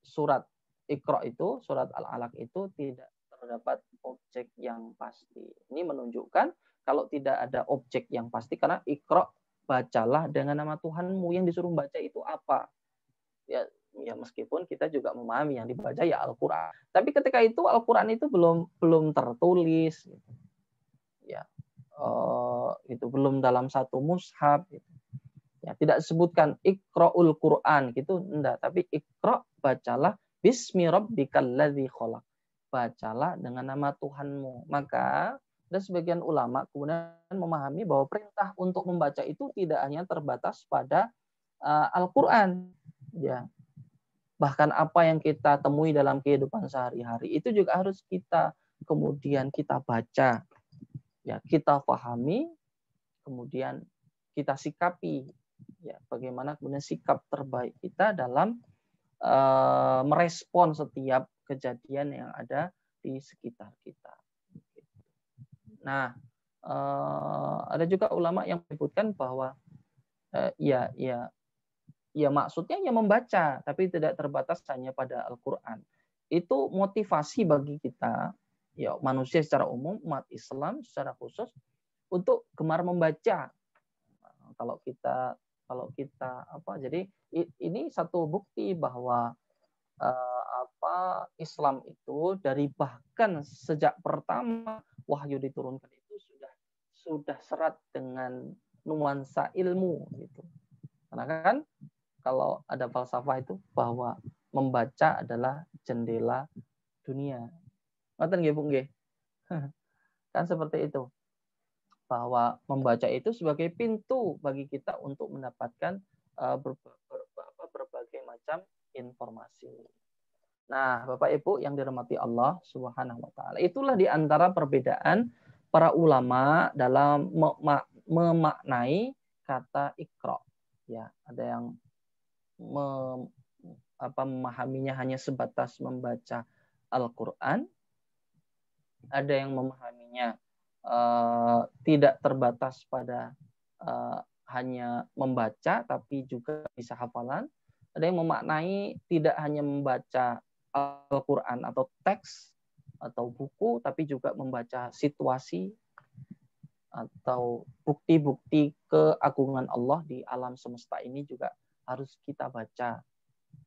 C: surat Iqra itu, surat Al-Alaq itu tidak terdapat objek yang pasti. Ini menunjukkan kalau tidak ada objek yang pasti, karena Iqra, bacalah dengan nama Tuhanmu, yang disuruh baca itu apa? Ya, meskipun kita juga memahami yang dibaca ya Al-Quran. Tapi ketika itu Al-Quran itu belum tertulis, gitu. Ya, itu belum dalam satu mushaf. Gitu. Ya, tidak disebutkan Iqra'ul Quran gitu, enggak. Tapi Iqra, bacalah bismi rabbikal ladzi khalaq. Bacalah dengan nama Tuhanmu. Maka ada sebagian ulama kemudian memahami bahwa perintah untuk membaca itu tidak hanya terbatas pada Al-Quran. Ya. Bahkan apa yang kita temui dalam kehidupan sehari-hari itu juga harus kemudian kita baca, ya, kita pahami, kemudian kita sikapi, ya, bagaimana kemudian sikap terbaik kita dalam merespon setiap kejadian yang ada di sekitar kita. Nah, ada juga ulama yang menyebutkan bahwa ya maksudnya ya membaca, tapi tidak terbatas hanya pada Al-Quran. Itu motivasi bagi kita, ya, manusia secara umum, umat Islam secara khusus, untuk gemar membaca. Kalau kita jadi ini satu bukti bahwa Islam itu dari bahkan sejak pertama wahyu diturunkan itu sudah serat dengan nuansa ilmu gitu. Karena kan kalau ada falsafah itu bahwa membaca adalah jendela dunia. Ngoten nggih Bu nggih? Kan seperti itu. Bahwa membaca itu sebagai pintu bagi kita untuk mendapatkan berbagai macam informasi. Nah, Bapak Ibu yang dirahmati Allah Subhanahu wa taala, itulah di antara perbedaan para ulama dalam memaknai kata Iqra. Ya, ada yang memahaminya hanya sebatas membaca Al-Qur'an, ada yang memahaminya tidak terbatas pada hanya membaca tapi juga bisa hafalan. Ada yang memaknai tidak hanya membaca Al-Quran atau teks atau buku, tapi juga membaca situasi atau bukti-bukti keagungan Allah di alam semesta ini juga harus kita baca,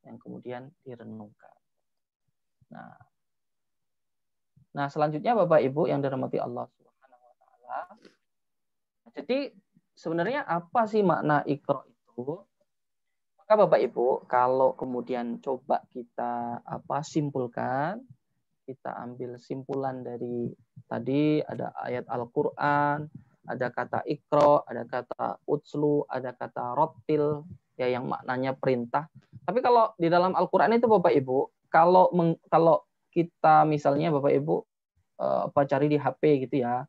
C: yang kemudian direnungkan. Nah, selanjutnya Bapak Ibu yang dirahmati Allah Subhanahu wa taala. Jadi sebenarnya apa sih makna Iqra itu? Maka Bapak Ibu, kalau kemudian coba kita simpulkan, kita ambil simpulan dari tadi ada ayat Al-Qur'an, ada kata Iqra, ada kata utslu, ada kata rottil, ya yang maknanya perintah. Tapi kalau di dalam Al-Qur'an itu Bapak Ibu, kalau kita misalnya Bapak Ibu cari di HP gitu ya,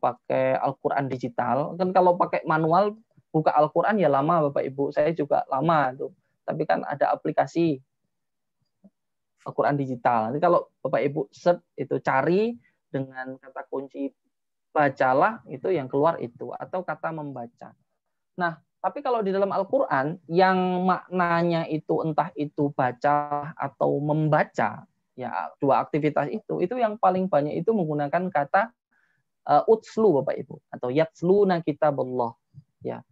C: pakai Al-Qur'an digital, kan kalau pakai manual buka Al-Quran ya lama Bapak Ibu, saya juga lama tuh. Tapi kan ada aplikasi Al-Quran digital. Nanti kalau Bapak Ibu search itu cari dengan kata kunci bacalah, itu yang keluar itu, atau kata membaca. Nah, tapi kalau di dalam Al-Quran yang maknanya itu entah itu baca atau membaca, ya dua aktivitas itu yang paling banyak itu menggunakan kata utslu Bapak Ibu, atau yatsluna kitaballah, ya.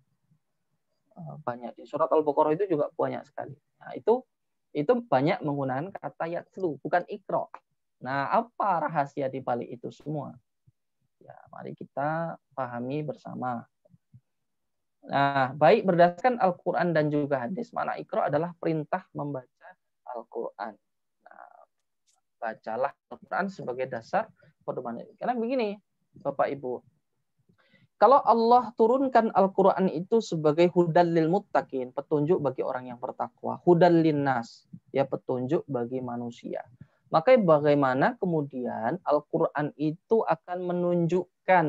C: Banyak di surat Al-Baqarah itu juga banyak sekali. Nah, itu banyak menggunakan kata yatslu, bukan Iqra. Nah, apa rahasia di balik itu semua? Ya, mari kita pahami bersama. Nah, baik berdasarkan Al-Qur'an dan juga hadis, makna Iqra adalah perintah membaca Al-Qur'an. Nah, bacalah Al-Qur'an sebagai dasar pedoman. Karena begini, Bapak Ibu, kalau Allah turunkan Al-Quran itu sebagai hudal lil muttaqin, petunjuk bagi orang yang bertakwa, hudal linnas, ya petunjuk bagi manusia. Maka bagaimana kemudian Al-Quran itu akan menunjukkan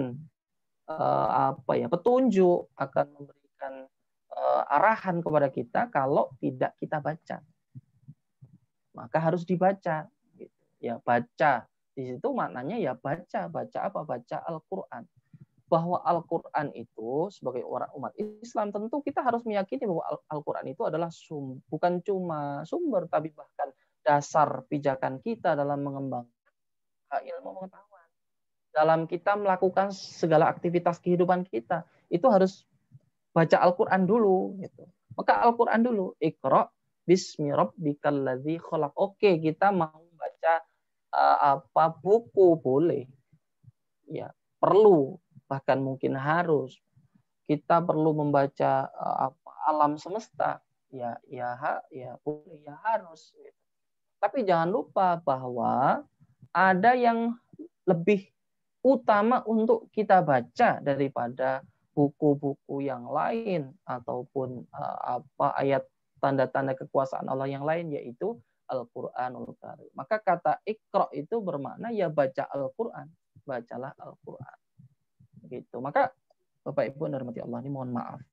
C: petunjuk, akan memberikan arahan kepada kita kalau tidak kita baca. Maka harus dibaca. Ya baca. Di situ maknanya ya baca. Baca apa? Baca Al-Quran. Bahwa Al-Quran itu sebagai orang umat Islam tentu kita harus meyakini bahwa Al-Quran itu adalah bukan cuma sumber tapi bahkan dasar pijakan kita dalam mengembangkan ilmu pengetahuan. Dalam kita melakukan segala aktivitas kehidupan kita itu harus baca Al-Quran dulu gitu. Maka Al-Quran dulu, Iqra bismi rabbikal ladzi khalaq. Oke, kita mau baca buku boleh. Ya, perlu, bahkan mungkin harus. Kita perlu membaca alam semesta, ya boleh, ya harus. Tapi jangan lupa bahwa ada yang lebih utama untuk kita baca daripada buku-buku yang lain ataupun ayat tanda-tanda kekuasaan Allah yang lain, yaitu Al-Qur'anul Karim. Maka kata Iqra itu bermakna ya baca Al-Qur'an, bacalah Al-Qur'an. Gitu. Maka Bapak Ibu yang dirahmati Allah, ini mohon maaf.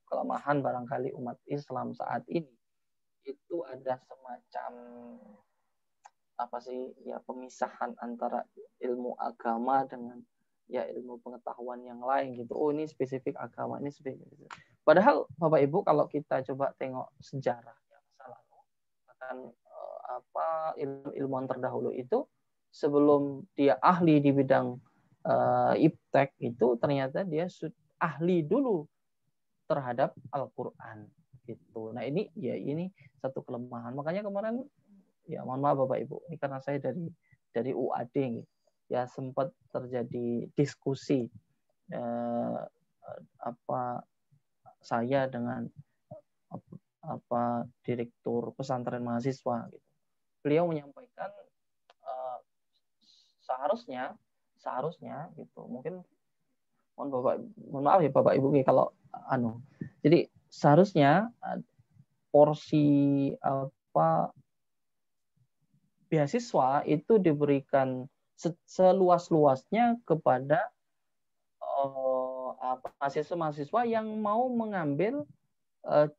C: Kelemahan barangkali umat Islam saat ini itu ada semacam pemisahan antara ilmu agama dengan ilmu pengetahuan yang lain gitu. Oh, ini spesifik agama, ini spesifik. Padahal Bapak Ibu kalau kita coba tengok sejarah masa lalu, bahkan ilmuwan terdahulu itu sebelum dia ahli di bidang iptek itu ternyata dia ahli dulu terhadap Al-Qur'an gitu. Nah, ini satu kelemahan. Makanya kemarin mohon maaf Bapak Ibu, ini karena saya dari UAD gitu. ya sempat terjadi diskusi saya dengan direktur pesantren mahasiswa gitu. Beliau menyampaikan seharusnya gitu, mungkin mohon maaf ya Bapak Ibu kalau jadi seharusnya porsi beasiswa itu diberikan seluas-luasnya kepada mahasiswa-mahasiswa yang mau mengambil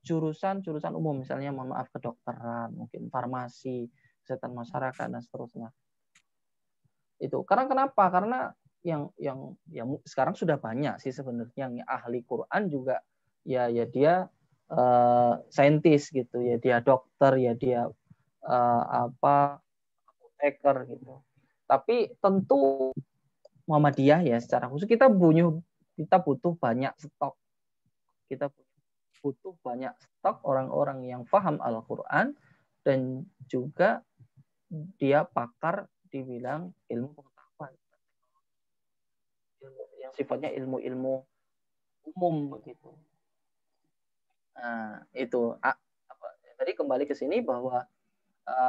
C: jurusan-jurusan umum, misalnya mohon maaf kedokteran, mungkin farmasi, kesehatan masyarakat dan seterusnya. Itu karena kenapa? Karena yang sekarang sudah banyak sih sebenarnya yang ahli Quran juga ya dia saintis gitu ya, dia dokter ya, dia apoteker gitu. Tapi tentu Muhammadiyah ya secara khusus kita butuh banyak stok. Kita butuh banyak stok orang-orang yang paham Al-Quran dan juga dia pakar di bidang ilmu pengetahuan yang sifatnya ilmu-ilmu umum begitu. Nah, itu tadi kembali ke sini bahwa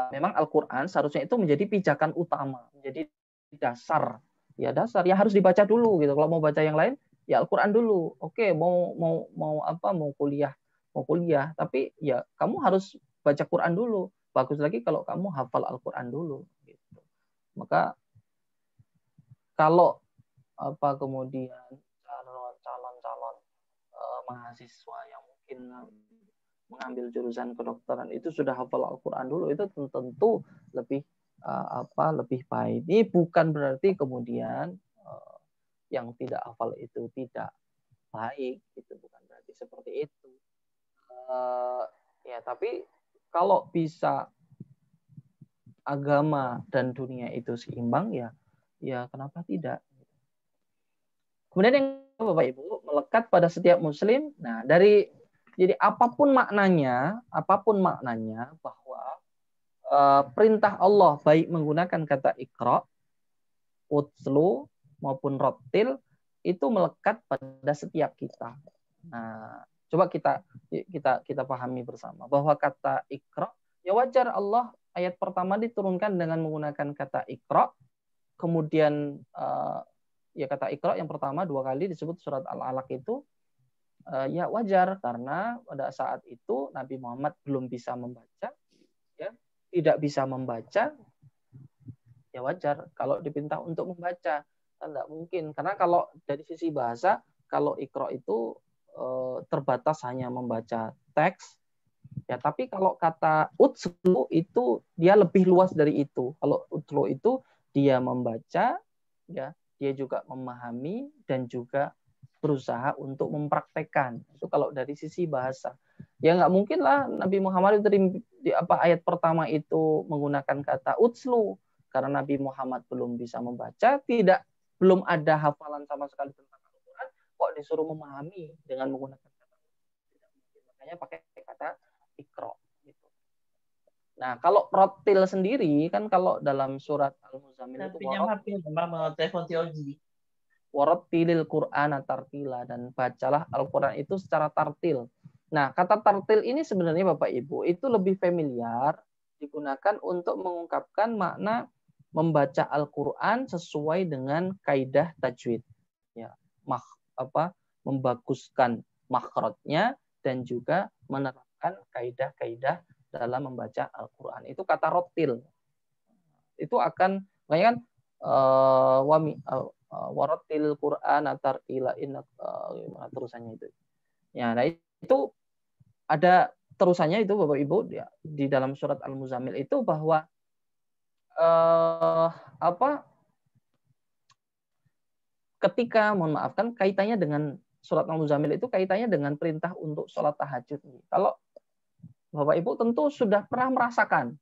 C: memang Al-Quran seharusnya itu menjadi pijakan utama, menjadi dasar ya harus dibaca dulu gitu. Kalau mau baca yang lain ya Al-Quran dulu. Oke, mau kuliah, tapi ya kamu harus baca Quran dulu. Bagus lagi kalau kamu hafal Al-Quran dulu gitu. Maka kalau kemudian calon mahasiswa yang mungkin mengambil jurusan kedokteran itu sudah hafal Al-Quran dulu, itu tentu lebih lebih baik. Ini bukan berarti kemudian yang tidak hafal itu tidak baik, itu bukan berarti seperti itu. Ya, tapi kalau bisa agama dan dunia itu seimbang ya kenapa tidak? Kemudian yang Bapak Ibu melekat pada setiap Muslim. Nah, jadi apapun maknanya bahwa perintah Allah baik menggunakan kata Iqra, utlu maupun Rattil itu melekat pada setiap kita. Nah, coba kita pahami bersama bahwa kata Iqra ya wajar Allah ayat pertama diturunkan dengan menggunakan kata Iqra, kemudian ya kata Iqra yang pertama 2 kali disebut surat Al-Alaq itu ya wajar karena pada saat itu Nabi Muhammad belum bisa membaca, ya tidak bisa membaca, ya wajar kalau dipinta untuk membaca. Kan tidak mungkin karena kalau dari sisi bahasa kalau Iqra itu terbatas hanya membaca teks, ya tapi kalau kata utlu itu dia lebih luas dari itu. Kalau utlu itu dia membaca, ya dia juga memahami dan juga berusaha untuk mempraktekkan. Itu kalau dari sisi bahasa. Ya nggak mungkin lah Nabi Muhammad di ayat pertama itu menggunakan kata utslu karena Nabi Muhammad belum bisa membaca, belum ada hafalan sama sekali tentang Al-Quran, kok disuruh memahami dengan menggunakan kata tidak mungkin. Makanya pakai kata Iqra. Nah, kalau Rattil sendiri kan kalau dalam surat Al-Muzammil itu warattilil Qur'ana tartila, dan bacalah Al-Qur'an itu secara tartil. Nah, kata tartil ini sebenarnya Bapak Ibu itu lebih familiar digunakan untuk mengungkapkan makna membaca Al-Qur'an sesuai dengan kaidah tajwid. Ya, membaguskan makhrajnya dan juga menerapkan kaidah-kaidah dalam membaca Al-Quran. Itu kata rotil. Itu akan, makanya kan warotil Quran tartila terusannya itu. Ya, nah itu ada terusannya itu Bapak Ibu di dalam surat Al-Muzammil itu bahwa ketika mohon maafkan kaitannya dengan surat Al-Muzammil itu kaitannya dengan perintah untuk sholat tahajud. Kalau Bapak Ibu tentu sudah pernah merasakan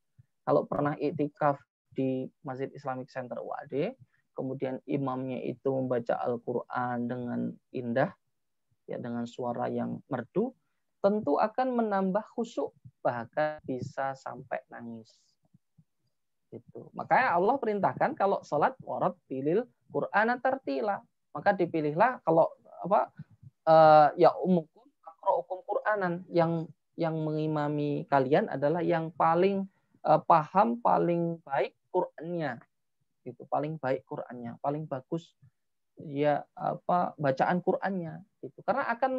C: kalau pernah iktikaf di Masjid Islamic Center UAD, kemudian imamnya itu membaca Al-Quran dengan indah, ya dengan suara yang merdu, tentu akan menambah khusyuk, bahkan bisa sampai nangis. Itu. Makanya Allah perintahkan kalau sholat warattilil Qur'ana tartila. Maka dipilihlah kalau apa ya umukum aqra'ukum Qur'anan, yang mengimami kalian adalah yang paling paham, paling baik Qur'annya. Itu paling baik Qur'annya, paling bagus ya bacaan Qur'annya itu, karena akan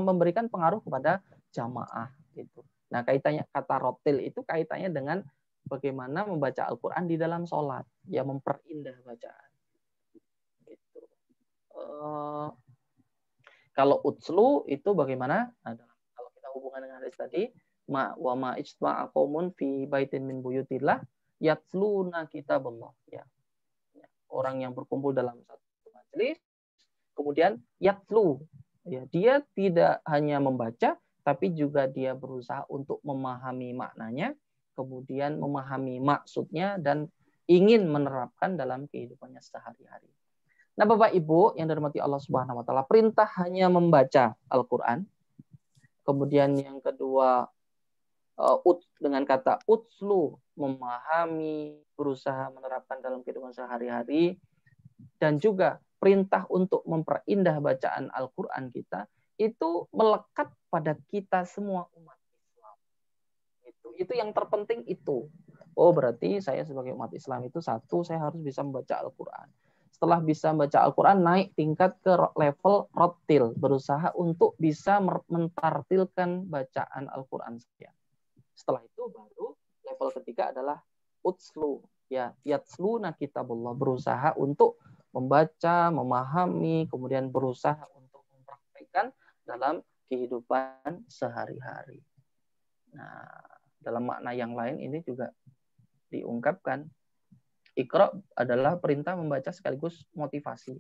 C: memberikan pengaruh kepada jamaah gitu. Nah, kaitannya kata rotil itu kaitannya dengan bagaimana membaca Al-Qur'an di dalam sholat, ya memperindah bacaan. Gitu. Kalau utslu itu bagaimana? Nah, kalau kita hubungan dengan hadis tadi, wa ma ijtama'a qaumun fi baitin min buyutillah yatluna kitaballah, ya. Orang yang berkumpul dalam satu majelis kemudian yatlu, ya, dia tidak hanya membaca tapi juga dia berusaha untuk memahami maknanya, kemudian memahami maksudnya dan ingin menerapkan dalam kehidupannya sehari-hari. Nah, Bapak Ibu yang dirahmati Allah Subhanahu wa taala, perintah hanya membaca Al-Qur'an. Kemudian yang kedua dengan kata utslu, memahami, berusaha menerapkan dalam kehidupan sehari-hari, dan juga perintah untuk memperindah bacaan Al-Qur'an kita, itu melekat pada kita semua umat Islam. Itu yang terpenting itu. Oh, berarti saya sebagai umat Islam itu satu, saya harus bisa membaca Al-Qur'an. Setelah bisa membaca Al-Qur'an, naik tingkat ke level rotil, berusaha untuk bisa mentartilkan bacaan Al-Qur'an saya. Setelah itu baru level ketiga adalah utslu, ya, yatsluna kitabullah, berusaha untuk membaca, memahami, kemudian berusaha untuk mempraktikkan dalam kehidupan sehari-hari. Nah, dalam makna yang lain ini juga diungkapkan, Iqra adalah perintah membaca sekaligus motivasi,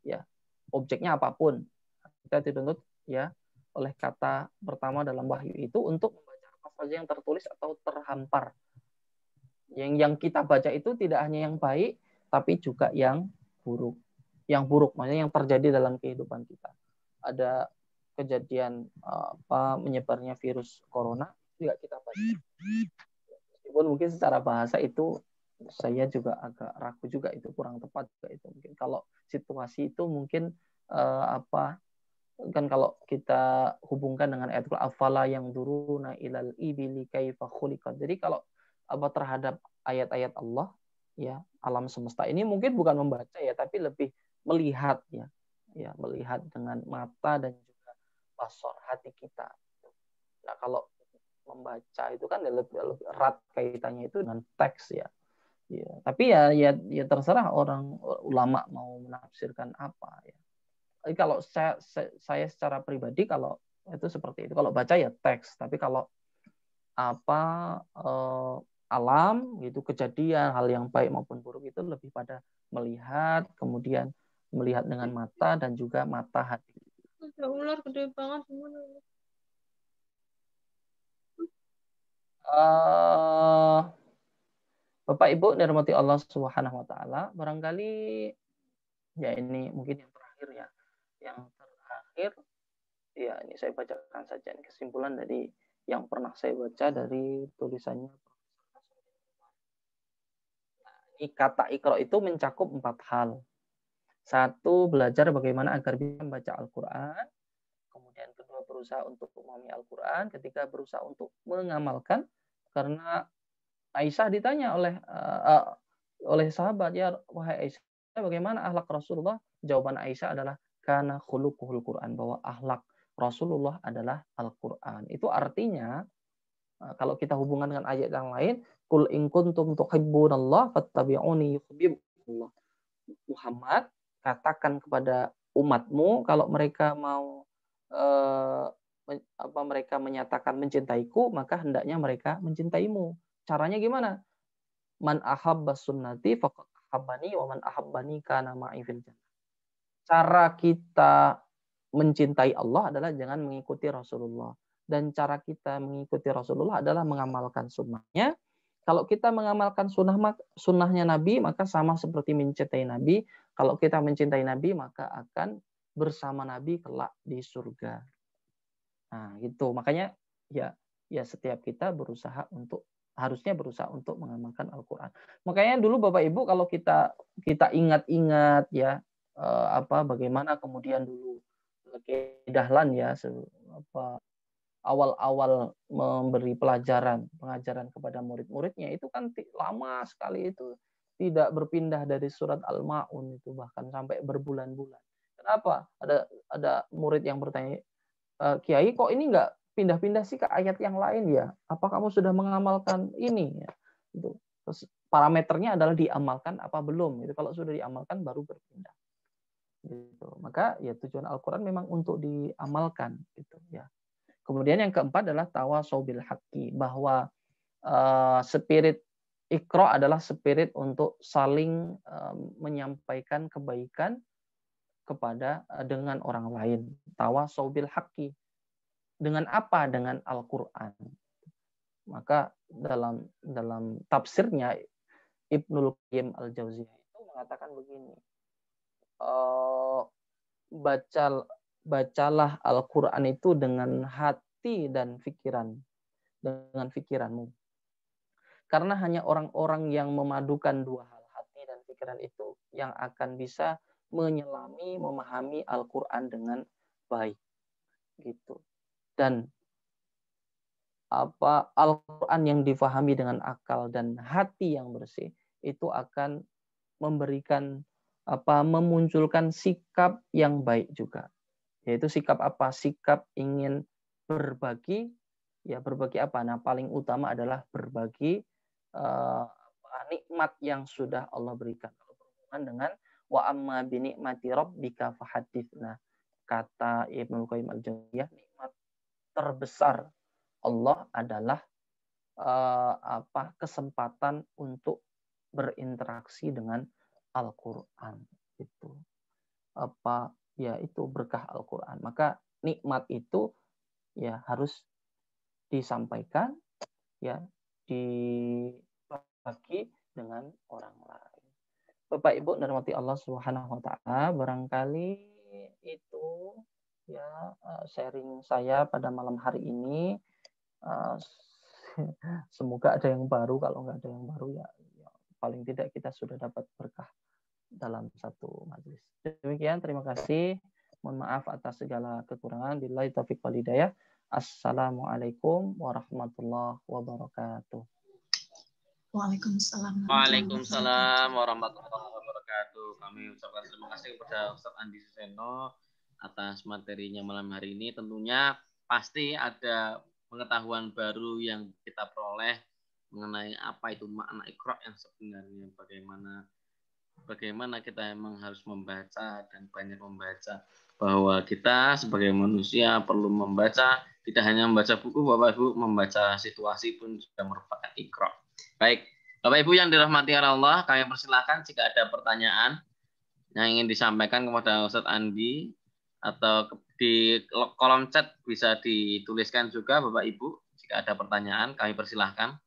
C: ya, objeknya apapun. Kita dituntut ya oleh kata pertama dalam wahyu itu untuk membaca apa saja yang tertulis atau terhampar. Yang kita baca itu tidak hanya yang baik tapi juga yang buruk. Yang buruk maksudnya yang terjadi dalam kehidupan kita. Ada kejadian menyebarnya virus corona juga kita baca. Meskipun mungkin secara bahasa itu saya juga agak ragu juga, itu kurang tepat juga itu. Mungkin kalau situasi itu mungkin kan kalau kita hubungkan dengan ayat afala yang duruna ilal ibili kaifa khuliqat. Jadi kalau terhadap ayat-ayat Allah, ya, alam semesta ini mungkin bukan membaca ya, tapi lebih melihat ya, melihat dengan mata dan juga basar hati kita. Nah, kalau membaca itu kan lebih erat kaitannya itu dengan teks ya. Ya, tapi ya terserah orang ulama mau menafsirkan apa ya. Kalau saya secara pribadi kalau itu seperti itu. Kalau baca ya teks, tapi kalau alam gitu, kejadian hal yang baik maupun buruk itu lebih pada melihat, kemudian melihat dengan mata dan juga mata hati.
D: Ada ular gede banget semua.
C: Bapak Ibu dirahmati Allah Subhanahu wa taala, barangkali ya ini mungkin yang terakhir ya. Yang terakhir ya ini saya bacakan saja ini kesimpulan dari yang pernah saya baca dari tulisannya. Nah, ini kata Iqra itu mencakup 4 hal. 1, belajar bagaimana agar bisa membaca Al-Qur'an. Kemudian kedua, berusaha untuk memahami Al-Qur'an. Ketiga, berusaha untuk mengamalkan, karena Aisyah ditanya oleh sahabat, ya wahai Aisyah, bagaimana akhlak Rasulullah? Jawaban Aisyah adalah kana khuluquhul Qur'an, bahwa akhlak Rasulullah adalah Al-Qur'an. Itu artinya kalau kita hubungkan dengan ayat yang lain, qul in kuntum tuhibbunallah fattabi'uni yuhibbukumullah. Muhammad, katakan kepada umatmu kalau mereka mau mereka menyatakan mencintaiku, maka hendaknya mereka mencintaimu. Caranya gimana? Man ahabba sunnati faqad ahabbani wa man ahabbani kana ma'i fil jannah. Cara kita mencintai Allah adalah jangan mengikuti Rasulullah. Dan cara kita mengikuti Rasulullah adalah mengamalkan sunnahnya. Kalau kita mengamalkan sunnahnya Nabi, maka sama seperti mencintai Nabi. Kalau kita mencintai Nabi, maka akan bersama Nabi kelak di surga. Nah, gitu. Makanya ya setiap kita berusaha untuk harusnya berusaha untuk mengamalkan Al-Quran. Makanya dulu Bapak Ibu kalau kita ingat-ingat ya bagaimana kemudian dulu Dahlan ya awal-awal memberi pengajaran kepada murid-muridnya itu kan lama sekali, itu tidak berpindah dari surat Al-Ma'un itu bahkan sampai berbulan-bulan. Kenapa? Ada murid yang bertanya, Kiai kok ini nggak pindah-pindah sih ke ayat yang lain ya? Apa kamu sudah mengamalkan ini? Ya, itu. Terus parameternya adalah diamalkan apa belum? Itu kalau sudah diamalkan baru berpindah. Gitu. Maka ya tujuan Al-Quran memang untuk diamalkan gitu ya. Kemudian yang keempat adalah tawasau bil haqqi, bahwa spirit Iqra adalah spirit untuk saling menyampaikan kebaikan kepada dengan orang lain. Tawasau bil haqqi. Dengan apa? Dengan Al-Quran. Maka dalam tafsirnya Ibnul Qayyim Al-Jauziyah itu mengatakan begini. Bacalah Al-Quran itu dengan hati dan dengan pikiranmu. Karena hanya orang-orang yang memadukan dua hal, hati dan pikiran itu, yang akan bisa menyelami, memahami Al-Quran dengan baik. Gitu. Dan Al-Quran yang difahami dengan akal dan hati yang bersih itu akan memunculkan sikap yang baik juga. Yaitu sikap apa? Sikap ingin berbagi. Ya, berbagi apa? Nah, paling utama adalah berbagi nikmat yang sudah Allah berikan. Kalau berhubungan dengan wa amma bi nikmati rabbika fahadits. Nah, kata Ibnu Qayyim Al-Jauziyah, nikmat terbesar Allah adalah kesempatan untuk berinteraksi dengan Al-Quran. Itu itu berkah Al-Quran. Maka nikmat itu ya harus disampaikan, ya dibagi dengan orang lain. Bapak Ibu dan rahmati Allah Subhanahu wa taala, barangkali itu ya sharing saya pada malam hari ini. Semoga ada yang baru. Kalau nggak ada yang baru ya paling tidak kita sudah dapat berkah dalam satu majelis. Demikian, terima kasih. Mohon maaf atas segala kekurangan. Billahi taufiq wal hidayah. Assalamualaikum warahmatullahi wabarakatuh.
D: Waalaikumsalam.
A: Waalaikumsalam warahmatullahi wabarakatuh. Kami ucapkan terima kasih kepada Ustaz Andi Suseno atas materinya malam hari ini. Tentunya pasti ada pengetahuan baru yang kita peroleh mengenai apa itu makna Iqra yang sebenarnya, bagaimana kita emang harus membaca dan banyak membaca, bahwa kita sebagai manusia perlu membaca, tidak hanya membaca buku, Bapak Ibu, membaca situasi pun sudah merupakan Iqra. Baik, Bapak Ibu yang dirahmati Allah, kami persilahkan jika ada pertanyaan yang ingin disampaikan kepada Ustadz Andi, atau di kolom chat bisa dituliskan juga Bapak Ibu jika ada pertanyaan, kami persilahkan.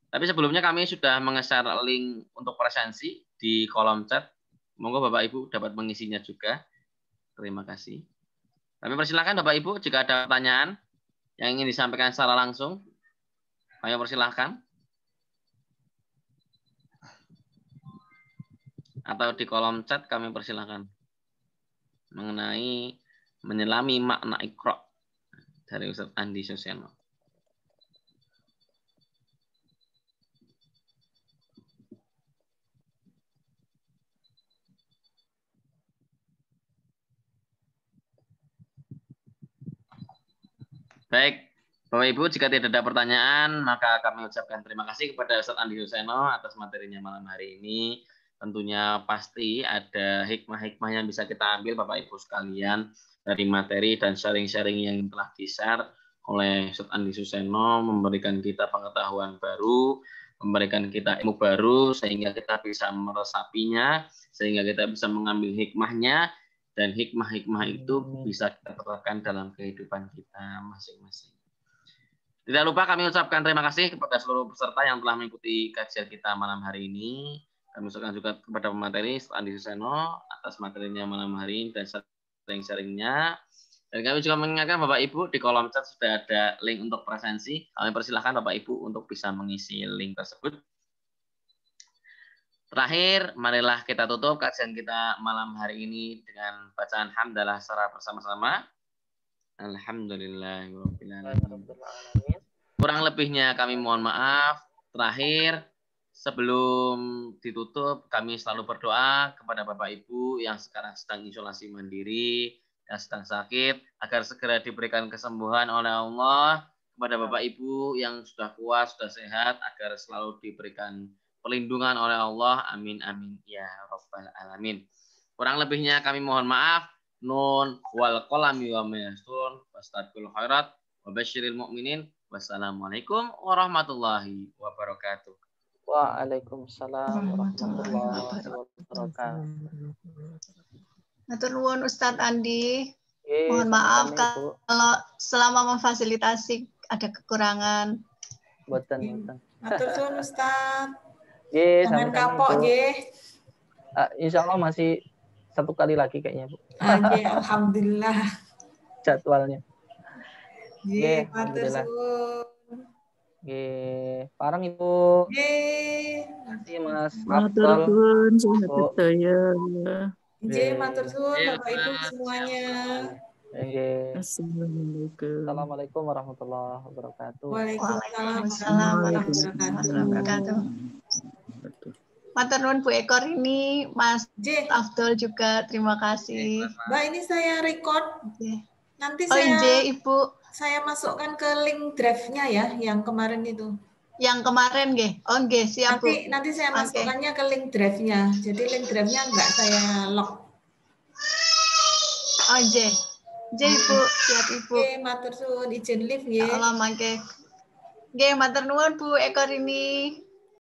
A: Tapi sebelumnya kami sudah menge-share link untuk presensi di kolom chat. Monggo Bapak Ibu dapat mengisinya juga. Terima kasih. Kami persilahkan Bapak Ibu jika ada pertanyaan yang ingin disampaikan secara langsung, kami persilahkan. Atau di kolom chat kami persilahkan mengenai menyelami makna Iqra dari Ustadz Andi Suseno. Baik, Bapak Ibu, jika tidak ada pertanyaan, maka kami ucapkan terima kasih kepada Ustadz Andi Suseno atas materinya malam hari ini. Tentunya pasti ada hikmah-hikmah yang bisa kita ambil Bapak Ibu sekalian dari materi dan sharing-sharing yang telah di-share oleh Ustadz Andi Suseno, memberikan kita pengetahuan baru, memberikan kita ilmu baru, sehingga kita bisa meresapinya, sehingga kita bisa mengambil hikmahnya, dan hikmah-hikmah itu bisa kita terapkan dalam kehidupan kita masing-masing. Tidak lupa kami ucapkan terima kasih kepada seluruh peserta yang telah mengikuti kajian kita malam hari ini. Kami ucapkan juga kepada pemateri Andi Suseno atas materinya malam hari ini dan sharing-sharingnya. Dan kami juga mengingatkan Bapak Ibu di kolom chat sudah ada link untuk presensi. Kami persilahkan Bapak Ibu untuk bisa mengisi link tersebut. Terakhir, marilah kita tutup kajian kita malam hari ini dengan bacaan hamdalah secara bersama-sama. Alhamdulillahirabbil alamin. Kurang lebihnya kami mohon maaf. Terakhir, sebelum ditutup, kami selalu berdoa kepada Bapak Ibu yang sekarang sedang isolasi mandiri, yang sedang sakit, agar segera diberikan kesembuhan oleh Allah. Kepada Bapak Ibu yang sudah kuat, sudah sehat, agar selalu diberikan perlindungan oleh Allah. Amin, amin. Ya Rabbal Alamin. Kurang lebihnya kami mohon maaf. Nun wal qalami wa ma yasturun. Wastaghfirul khairat wa basyiril mu'minin. Wassalamualaikum warahmatullahi wabarakatuh.
C: Waalaikumsalam warahmatullahi wabarakatuh.
D: Matur nuwun Ustadz Andi. Mohon maaf kalau selama memfasilitasi ada kekurangan.
C: Boten.
B: Matur suwun Ustadz.
C: Jangan
B: kapok,
C: Insya Allah masih 1 kali lagi kayaknya, Bu.
B: Alhamdulillah.
C: Jadwalnya.
B: Matur suwun.
C: Parang Ibu. Terima kasih Mas.
E: Matur suwun sehat ya.
B: Matur suwun Bapak Ibu semuanya.
C: Assalamualaikum warahmatullahi wabarakatuh.
B: Waalaikumsalam warahmatullahi wabarakatuh.
D: Matur nuwun Bu Ekor ini, Mas Abdul juga terima kasih.
B: Mbak, ini saya record. Nanti
D: Ibu.
B: Saya masukkan ke link drive-nya ya, yang kemarin itu.
D: Yang kemarin nggih. Oh nggih, siap Bu.
B: Nanti saya masukkannya ke link drive-nya. Jadi link drive-nya enggak saya lock.
D: Oh nggih. Ibu, siap Ibu.
B: Matur suwun izin live nggih.
D: Allah mangke. Nggih, matur nuwun Bu Ekor ini.